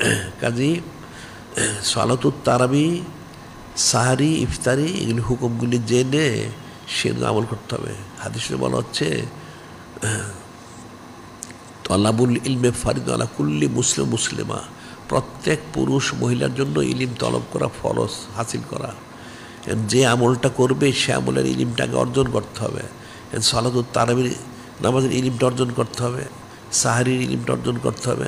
কাজী সালাতুত তারাবি, সাহারি, ইফতারি, এগুলি হুকুমগুলি জেনে সে আমল করতে হবে। হাদিসে বলা হচ্ছে তলাবুল ইলমে ফারিদ আলা কুল্লি মুসলিম মুসলিমা, প্রত্যেক পুরুষ মহিলার জন্য ইলিম তলব করা ফরজ, হাসিল করা। যে আমলটা করবে সে আমলের ইলিমটাকে অর্জন করতে হবে। সালাতুত তারাবির নামাজের ইলিমটা অর্জন করতে হবে, সাহারির ইলিমটা অর্জন করতে হবে,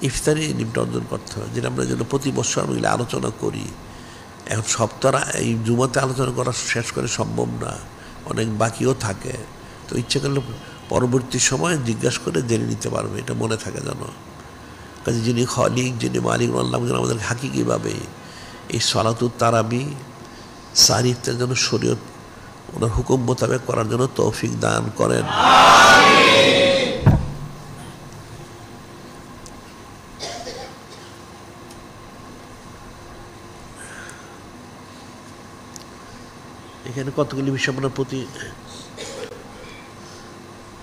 ইফতারির ইলিমটা অর্জন করতে হবে, যেটা আমরা যেন প্রতি বছর আমরা আলোচনা করি। এখন সপ্তাহ এই জুমাতে আলোচনা করা শেষ করে সম্ভব না, অনেক বাকিও থাকে। তো ইচ্ছে করলে পরবর্তী সময় জিজ্ঞাসা করে জেনে নিতে পারবে, এটা মনে থাকে যেন। কাজে যিনি খালিক, যিনি মালিক আল্লাহ, যেন আমাদের হাকিকিভাবে এই সালাতুত তারাবি, সাহারি, ইফতারের জন্য শরীয়ত ওনার হুকুম মোতাবেক করার জন্য তৌফিক দান করেন। এখানে কতগুলি বিষয় আপনার প্রতি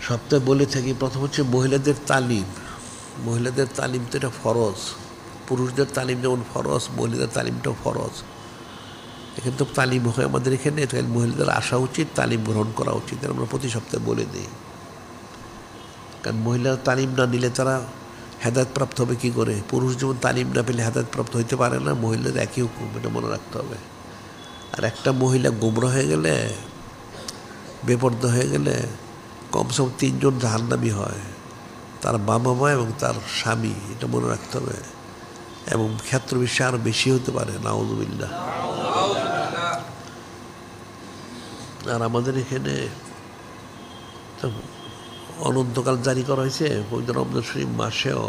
সপ্তাহে বলে থাকি। প্রথম হচ্ছে মহিলাদের তালিম। মহিলাদের তালিম তো এটা ফরজ, পুরুষদের তালিম যেমন ফরজ, মহিলাদের তালিমটাও ফরজ। এখানে তো তালিম হয় আমাদের এখানে, তাই মহিলাদের আসা উচিত, তালিম গ্রহণ করা উচিত, আমরা প্রতি সপ্তাহে বলে দিই। কারণ মহিলারা তালিম না নিলে তারা হেদায়েতপ্রাপ্ত হবে কী করে? পুরুষ যেমন তালিম না পেলে হেদায়েতপ্রাপ্ত হইতে পারে না, মহিলাদের একই হুকুম, এটা মনে রাখতে হবে। আর একটা মহিলা গোমরা হয়ে গেলে, বেপর্দা হয়ে গেলে কমসে কম 3 জন জাহান্নামী হয়, তার বাবা মা এবং তার স্বামী, এটা মনে রাখতে হবে। এবং ক্ষেত্র বিশ্বে আরও বেশি হতে পারে, নাউযুবিল্লাহ। আর আমাদের এখানে অনন্তকাল জারি করা হয়েছে, পবিত্র রমজান শরীফ মাসেও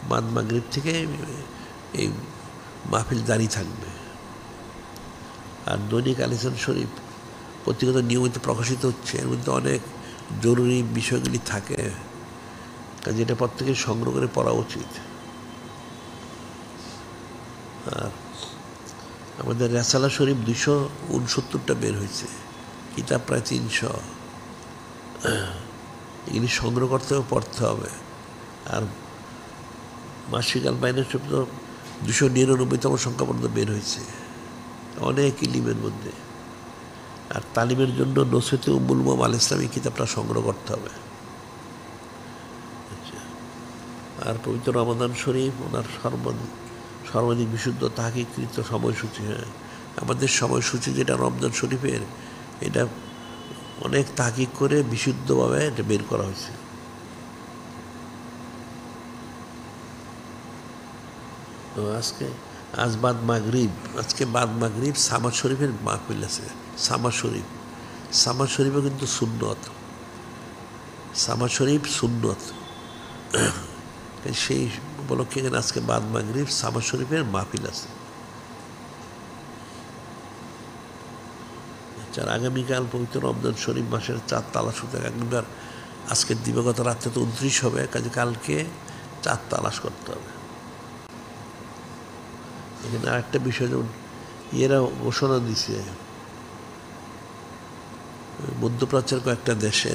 বাদ মাগরিব থেকে এই মাহফিল জারি থাকবে। আর দৈনিক আলিসান শরীফ পত্রিকাতে নিয়মিত প্রকাশিত হচ্ছে, এর মধ্যে অনেক জরুরি বিষয়গুলি থাকে, কাজে এটা প্রত্যেকে সংগ্রহ করে পড়া উচিত। আর আমাদের রেসালা শরীফ 269টা বের হয়েছে, কিতাব প্রায় 300। এগুলি সংগ্রহ করতে হবে, পড়তে হবে। আর মাসিক আল বাইনের শরীফ তো 299তম সংখ্যা পর্যন্ত বের হয়েছে, অনেক ইলিমের মধ্যে। আর তালিমের জন্য নসরতে উম্মুল মুমিনিন আল ইসলামী কিতাবটা সংগ্রহ করতে হবে। আর পবিত্র রমাদান শরীফ ওনার সর্বাধিক বিশুদ্ধ তাহকিককৃত সময়সূচি। হ্যাঁ, আমাদের সময়সূচি যেটা রমজান শরীফের, এটা অনেক তাহকিক করে বিশুদ্ধভাবে এটা বের করা হয়েছে। তো আজ বাদ মাগরিব সামাদ শরীফের মাহফিল আছে। সামাদ শরীফও কিন্তু সুন্নত, সামাদ শরীফ সুন্নত। সেই উপলক্ষে এখানে আজকে বাদ মাগরিব সামাদ শরীফের মাহফিল আছে। আর আগামীকাল পবিত্র রমজান শরীফ মাসের 4 তালাশ হতে একবার, আজকের দিবাগত রাত্রে তো 29 হবে, কাজে কালকে 4 তালাশ করতে হবে। এখানে আরেকটা বিষয়, যেমন এরা ঘোষণা দিছে মধ্যপ্রাচ্যের কয়েকটা দেশে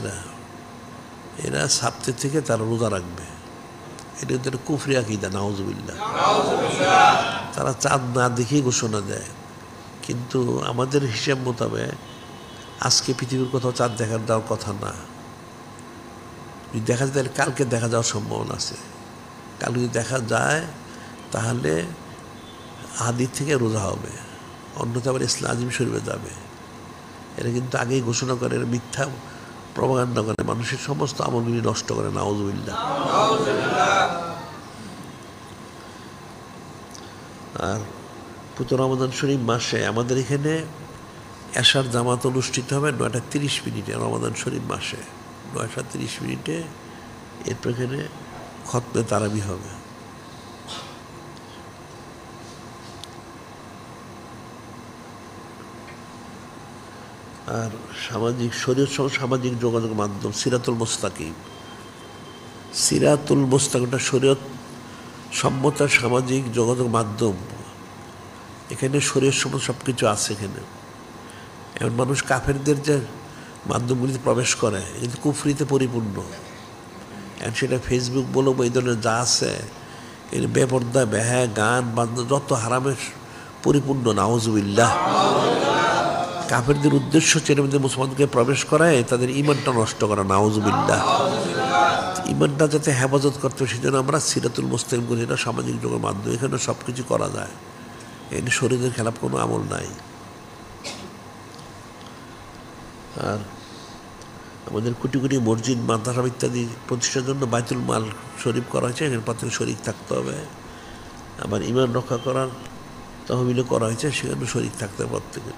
এরা সাপ্তাহ থেকে তারা রোজা রাখবে, এটা কিন্তু একটা কুফরি আকীদা, নাউজুবিল্লাহ। তারা চাঁদ না দেখেই ঘোষণা দেয়, কিন্তু আমাদের হিসাব মোতাবেক আজকে পৃথিবীর কোথাও চাঁদ দেওয়ার কথা না। যদি দেখা যায় তাহলে কালকে দেখা যাওয়ার সম্ভাবনা আছে। কালকে যদি দেখা যায় তাহলে আদির থেকে রোজা হবে, অন্যথা আবার ইসলাম আজিম শরীফে যাবে। এরা কিন্তু আগেই ঘোষণা করে, এরা মিথ্যা প্রপাগান্ডা করে, মানুষের সমস্ত আমলগুলি নষ্ট করে, নাউজুবিল্লাহ। আর পুত্র রমাদান শরীফ মাসে আমাদের এখানে এশার জামাত অনুষ্ঠিত হবে 9:30 রমাদান শরীফ মাসে 9:30। এরপর এখানে খতমে তারাবি হবে। আর সামাজিক শরীয়ত সহ সামাজিক যোগাযোগ মাধ্যম সিরাতুল মুস্তাকিম। সিরাতুল মুস্তাকিমটা শরীয়ত সম্মত সামাজিক যোগাযোগ মাধ্যম। এখানে শরীয়ত সম্মত সব কিছু আছে। এখানে এমন মানুষ কাফেরদের যে মাধ্যমগুলিতে প্রবেশ করে কিন্তু কুফরিতে পরিপূর্ণ। আর সেটা ফেসবুক বলো বা এই ধরনের যা আছে, এর বেপর্দা বেহা গান বাদ্য যত হারামের পরিপূর্ণ, নাউজুবিল্লাহ। কাফেরদের উদ্দেশ্য চেনে মুসলমানকে প্রবেশ করায় তাদের ইমানটা নষ্ট করা, নাউজুবিল্লাহ। ইমানটা যাতে হেফাজত করতে হয় সেজন্য আমরা সিরাতুল মুস্তাকিম করি, এটা সামাজিক যোগের মাধ্যমে। এখানে সব কিছু করা যায়, এখানে শরীরের খেলাফ কোনো আমল নাই। আর আমাদের কোটি কোটি মসজিদ মাদ্রাসা ইত্যাদি প্রতিষ্ঠার জন্য বাইতুল মাল শরীফ করা হয়েছে, এখানে প্রত্যেকে শরীক থাকতে হবে। আবার ইমান রক্ষা করার তহবিলও করা হয়েছে, সেখানে শরীক থাকতে হবে প্রত্যেকে।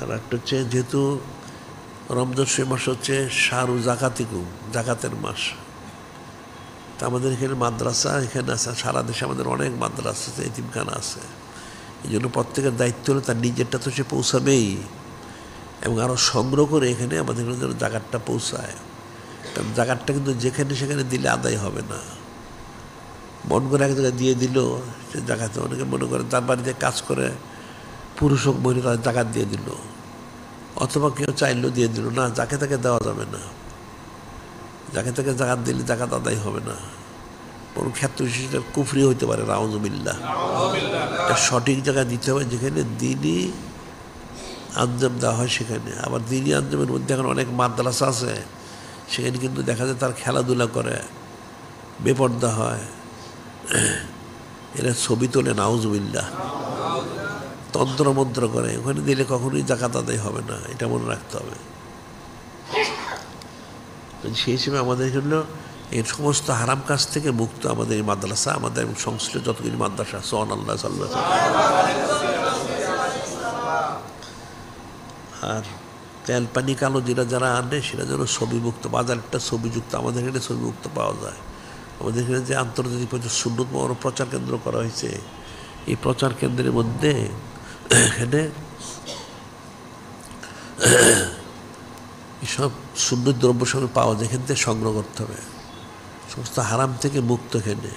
আর একটা হচ্ছে যেহেতু রমজান শরীফ মাস হচ্ছে শাহরু জাকাতিকুম, জাকাতের মাস, তা আমাদের এখানে মাদ্রাসা এখানে আছে, সারা দেশে আমাদের অনেক মাদ্রাসা আছে, এতিমখানা আছে। এই জন্য প্রত্যেকের দায়িত্ব হলো তার নিজেরটা তো সে পৌঁছাবেই, এবং আরও সংগ্রহ করে এখানে আমাদের যেন জাকাতটা পৌঁছায়। কারণ জাকাতটা কিন্তু যেখানে সেখানে দিলে আদায় হবে না। মন করে এক জায়গায় দিয়ে দিল সে জাকাতে, অনেকে মনে করে তার বাড়িতে কাজ করে পুরুষ হোক মহিলা তাদের জাকাত দিয়ে দিল, অথবা কেউ চাইলেও দিয়ে দিল না, যাকে তাকে দেওয়া যাবে না। যাকে তাকে জাকাত দিলে জাকাত আদায় হবে না, কোনো ক্ষেত্র বিশেষে কুফরি হইতে পারে, নাউজুবিল্লাহ। এটা সঠিক জায়গায় দিতে হবে যেখানে দিনই আঞ্জাম দেওয়া হয় সেখানে। আবার দিনই আঞ্জামের মধ্যে এখন অনেক মাদ্রাসা আছে, সেখানে কিন্তু দেখা যায় তার খেলাধুলা করে, বেপর্দা হয়, এরা ছবি তোলে, নাউজুবিল্লাহ, তন্ত্রমন্ত্র করে। ওখানে দিলে কখনোই জাকাত আদায় হবে না, এটা মনে রাখতে হবে। সেই হিসেবে আমাদের জন্য এই সমস্ত হারাম কাজ থেকে মুক্ত আমাদের এই মাদ্রাসা, আমাদের সংশ্লিষ্ট যতগুলি মাদ্রাসা, সুবহানাল্লাহ সাল্লাল্লাহু আলাইহি ওয়াসাল্লাম। আর তেল পানি কালো জিরা যারা আনে সেটা যেন ছবিমুক্ত, বাজারটা ছবিযুক্ত। আমাদের এখানে ছবিমুক্ত পাওয়া যায়। আমাদের এখানে যে আন্তর্জাতিক সুন্নত প্রচার কেন্দ্র করা হয়েছে, এই প্রচার কেন্দ্রের মধ্যে এখানে এসব সুন্নত দ্রব্য সঙ্গে পাওয়া যায়, এখান থেকে সংগ্রহ করতে হবে। সমস্ত হারাম থেকে মুক্ত এখানে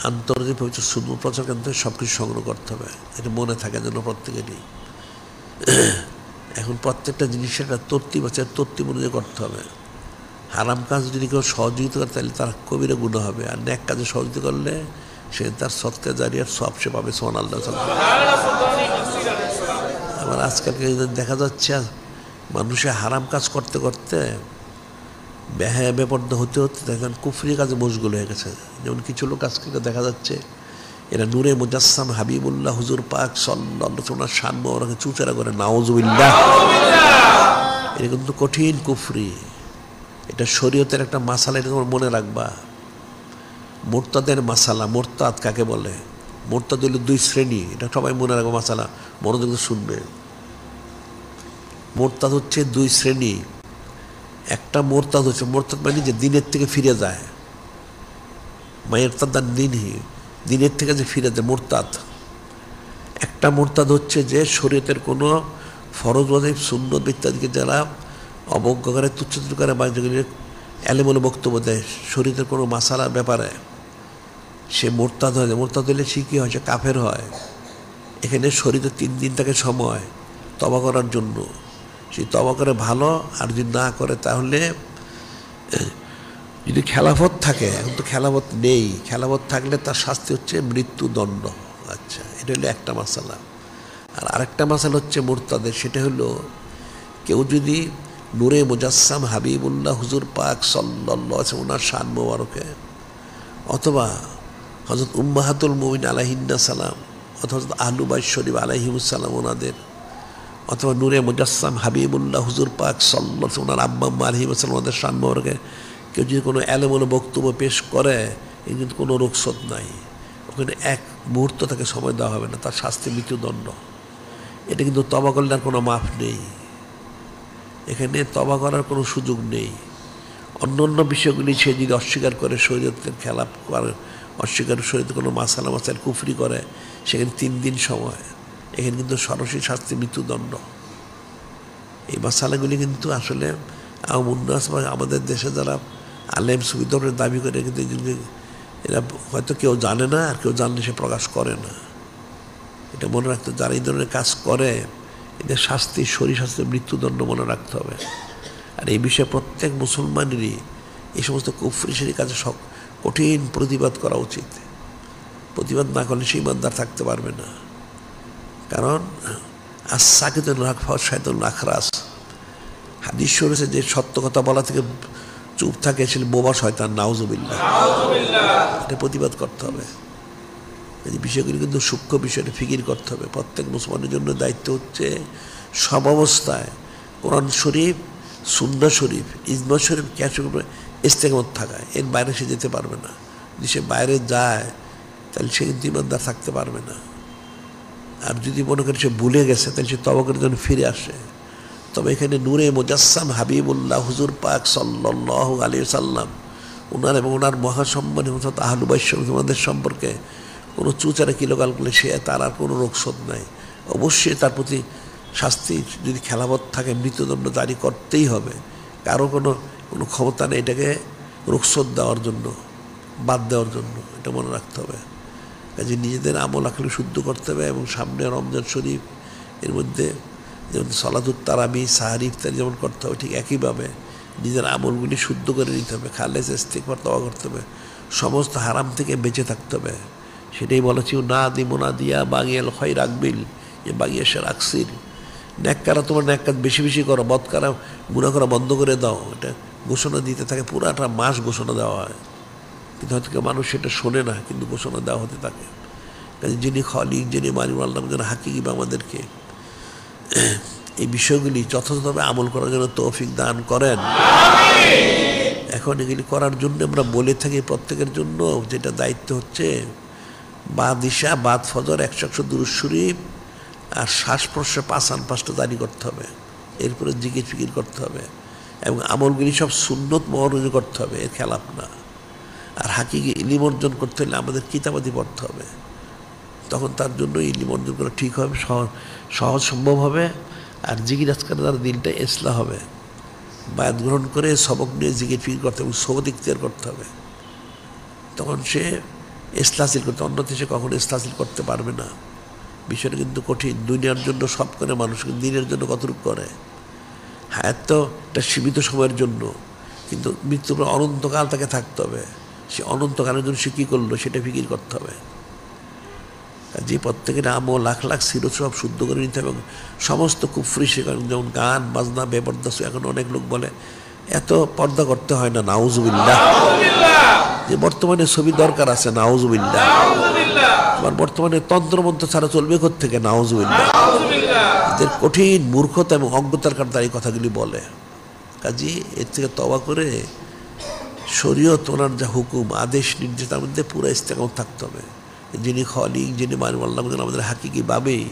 আন্তর্জাতিক পবিত্র সুন্নত প্রচার কেন্দ্রে সব কিছু সংগ্রহ করতে হবে, এটা মনে থাকে যেন প্রত্যেকেরই। এখন প্রত্যেকটা জিনিসের একটা তর্তিব আছে, তর্তিব অনুযায়ী করতে হবে। হারাম কাজ যদি কেউ সহযোগিতা করে তাহলে তার কবিরা গুনাহ হবে, আর নেক কাজে সহযোগিতা করলে সে তার সৎকা জারিয়ার সব সে পাবে, সুবহানাল্লাহ। আবার আজকালকে দেখা যাচ্ছে মানুষে হারাম কাজ করতে করতে বেহায়া বেপর্দা হতে হতে দেখেন কুফরি কাজে মশগুল হয়ে গেছে। যেমন কিছু লোক আজকে দেখা যাচ্ছে এরা নূরে মুজাসসাম হাবিবুল্লাহ হুজুর পাক সাল্লাল্লাহু আলাইহি ওয়াসাল্লাম শান মোবারকে চুচেরা করে, নাউজুবিল্লাহ। এটা কিন্তু কঠিন কুফরি, এটা শরীয়তের একটা মাসালা, এটা তোমার মনে রাখবা। মুরতাদের মাসালা, মুরতাদ কাকে বলে? মুরতাদ হলো দুই শ্রেণী, এটা সবাই মনে রাখবে মাসালা, মনোযোগ শুনবে। মুরতাদ হচ্ছে দুই শ্রেণী। একটা মোরতাদ হচ্ছে, মোরতাদ মানে যে দিনের থেকে ফিরে যায়, মায়েরতাদার দিনই, দিনের থেকে যে ফিরে যায় মোরতাদ। একটা মোরতাদ হচ্ছে যে শরীয়তের কোনো ফরজ ওয়াজিব সুন্নত ইত্যাদিকে যারা অবজ্ঞা করে, তুচ্ছ করে, বা যেগুলি এলেমলে বক্তব্য দেয় শরীয়তের কোনো মাসালার ব্যাপারে, সে মোরতাদ হয়ে যায়। মোরতাদ হলে সে কী হয়? সে কাফের হয়। এখানে শরীয়তের 3 দিন থাকে সময় তওবা করার জন্য। সেই তওবা করে ভালো, আর যদি না করে তাহলে যদি খেলাফত থাকে, এখন তো খেলাফত নেই, খেলাফত থাকলে তার শাস্তি হচ্ছে মৃত্যুদণ্ড। আচ্ছা, এটা হলো একটা মাসালা। আর আরেকটা মাসালা হচ্ছে মুরতাদের, সেটা হলো কেউ যদি নূরে মুজাসসাম হাবিবুল্লাহ হুজুর পাক সাল্লাল্লাহু আলাইহি ওয়াসাল্লাম ওনার শান মোবারকে, অথবা হযরত উম্মাহাতুল মুমিন আলাইহিন্না সালাম, অথবা হযরত আহলু বাইত শরীফ আলাইহিমুসসালাম ওনাদের, অথবা নূরে মুজাসসাম হাবিবুল্লাহ হুজুর পাক সাল্লাল্লাহু আলাইহি ওয়াসাল্লাম ওনার আম্মা আম্মা আলাইহিমুসসালাম ওনাদের শান মোবারকে কেউ যদি কোনো এলেমূল বক্তব্য পেশ করে, এই কিন্তু কোনো রুখসত নাই, ওখানে এক মুহূর্ত তাকে সময় দেওয়া হবে না, তার শাস্তি মৃত্যুদণ্ড। এটা কিন্তু তওবা করলে আর কোনো মাফ নেই, এখানে তওবা করার কোনো সুযোগ নেই। অন্য অন্য বিষয়গুলি সে যদি অস্বীকার করে, শরীয়তের খেলাপ করে, অস্বীকার শরীয়তে কোনো মাসালা মাসাইল কুফরি করে, সেখানে 3 দিন সময়। এখানে কিন্তু সরাসরি শাস্তি মৃত্যুদণ্ড। এই মাসালাগুলি কিন্তু আসলে আমাদের দেশে যারা আলেম সুবিধের দাবি করে, কিন্তু এরা হয়তো কেউ জানে না, আর কেউ জানলে সে প্রকাশ করে না। এটা মনে রাখতে, যারা এই ধরনের কাজ করে এদের শাস্তি শাস্তি মৃত্যুদণ্ড মনে রাখতে হবে। আর এই বিষয়ে প্রত্যেক মুসলমানেরই এই সমস্ত কুফরি সেই কাজে কঠিন প্রতিবাদ করা উচিত। প্রতিবাদ না করলে সে ইমানদার থাকতে পারবে না। কারণ আসাকিতুল শায়তানুল আখরাস, হাদিস রয়েছে যে সত্য কথা বলা থেকে চুপ থাকে সে বোবা শয়তান, নাউজুবিল্লাহ। এটা প্রতিবাদ করতে হবে। এই বিষয়গুলি কিন্তু সূক্ষ্ম বিষয়টা ফিকির করতে হবে। প্রত্যেক মুসলমানের জন্য দায়িত্ব হচ্ছে সব অবস্থায় কোরআন শরীফ, সুন্নাহ শরীফ, ইজমা শরীফ ইস্তেকামত থাকা, এর বাইরে সে যেতে পারবে না। যদি সে বাইরে যায় তাহলে সে কিন্তু ইমানদার থাকতে পারবে না। আর যদি মনে করে সে ভুলে গেছে, তাহলে সে তওবা করে যখন ফিরে আসে, তবে এখানে নূরে মুজাসসাম হাবিবুল্লাহ হুজুর পাক সাল্লাল্লাহু আলাইহি ওয়াসাল্লাম ওনার এবং ওনার মহাসম্মানী আহলু বাইত ওনাদের সম্পর্কে কোনো চুচারে কিলোকাল করলে সে তার আর কোনো রোগশোধ নাই। অবশ্যই তার প্রতি শাস্তি যদি খেলাবত থাকে মৃত্যুদণ্ড জারি করতেই হবে। কারো কোনো ক্ষমতা নেই এটাকে রোগশোধ দেওয়ার জন্য, বাদ দেওয়ার জন্য। এটা মনে রাখতে হবে। কাজে নিজেদের আমল আখলি শুদ্ধ করতে হবে। এবং সামনে রমজান শরীফ, এর মধ্যে যেমন সলাতুত তারাবি, সাহারি, ইফতারি যেমন করতে হবে, ঠিক একইভাবে নিজের আমলগুলি শুদ্ধ করে নিতে হবে। খালেস ইস্তিগফার তওবা করতে হবে। সমস্ত হারাম থেকে বেঁচে থাকতে হবে। সেটাই বলেছি, না দি মোনা দিয়া বাগিয়াল হয় রাখবিল, এ বাগিয়া সে রাখসির। ন্যাক্কারা তোমার ন্যাক্কাত বেশি বেশি করো, বদকারা গুনাহ করা বন্ধ করে দাও। এটা ঘোষণা দিতে থাকে, পুরাটা মাস ঘোষণা দেওয়া হয়, কিন্তু হয়তো মানুষ সেটা শোনে না, কিন্তু ঘোষণা দেওয়া হতে থাকে। কাজে যিনি খালিক, যিনি মালিক, আল্লাহ যেন হাকিম আমাদেরকে এই বিষয়গুলি যথাযথভাবে আমল করার জন্য তৌফিক দান করেন। এখন এগুলি করার জন্য আমরা বলে থাকি প্রত্যেকের জন্য, যেটা দায়িত্ব হচ্ছে বাদ ইশা, বাদ ফজর 100 দুরূদ শরীফ আর শ্বাস প্রশ্বাস 5 জারি করতে হবে। এরপরে জিকির ফিকির করতে হবে এবং আমলগুলি সব সুন্নত মওরুজে করতে হবে, এর খেলাপ না। আর হাকিকি ইলম অর্জন করতে হলে আমাদের কিতাবাদি পড়তে হবে। তখন তার জন্য ইলম অর্জন করা ঠিক হবে, সহজ সম্ভব হবে। আর জিকির আজকাল তার দিলটা ইসলাহ হবে। বায়াত গ্রহণ করে সবক নিয়ে জিকির ফিকির করতে হবে, সবক ইখতিয়ার করতে হবে। তখন সে ইসলাহ হাসিল করতে, অন্যতে সে কখনো ইসলাহ হাসিল করতে পারবে না। বিষয়টা কিন্তু কঠিন। দুনিয়ার জন্য সব করে মানুষ, দিনের জন্য কতটুকু করে। হায়াত তো একটা সীমিত সময়ের জন্য, কিন্তু মৃত্যুর পর অনন্তকাল তাকে থাকতে হবে। সে অনন্তকালের জন্য সে কী করলো সেটা ফিকির করতে হবে। যে প্রত্যেকের আমল লাখ লাখ সিরত সব শুদ্ধ করে নিতে হবে। এবং সমস্ত কুফরি শেখানো, যেমন গান বাজনা, বেপর্দা, এখন অনেক লোক বলে এত পর্দা করতে হয় না, নাউজুবিল্লাহ। যে বর্তমানে ছবি দরকার আছে, নাউজুবিল্লাহ। আবার বর্তমানে তন্ত্রমন্ত্র ছাড়া চলবে কোত্থেকে, নাউজুবিল্লাহ। এদের কঠিন মূর্খতা এবং অজ্ঞতার কারণে এই কথাগুলি বলে। কাজী এর থেকে তওবা করে শরীয়ত, ওনার যা হুকুম, আদেশ, নির্দেশ, তার মধ্যে পুরো ইস্তেকামত থাকতে হবে। যিনি খালিক, যিনি মালিক, আল্লাহ আমাদের হাকিকিভাবেই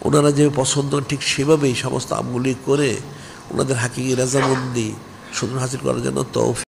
ওনারা যে পছন্দ ঠিক সেভাবেই সমস্ত আমগুলি করে ওনাদের হাকিকি রাজামন্দি সুন্দর হাসিল করার জন্য তৌফিক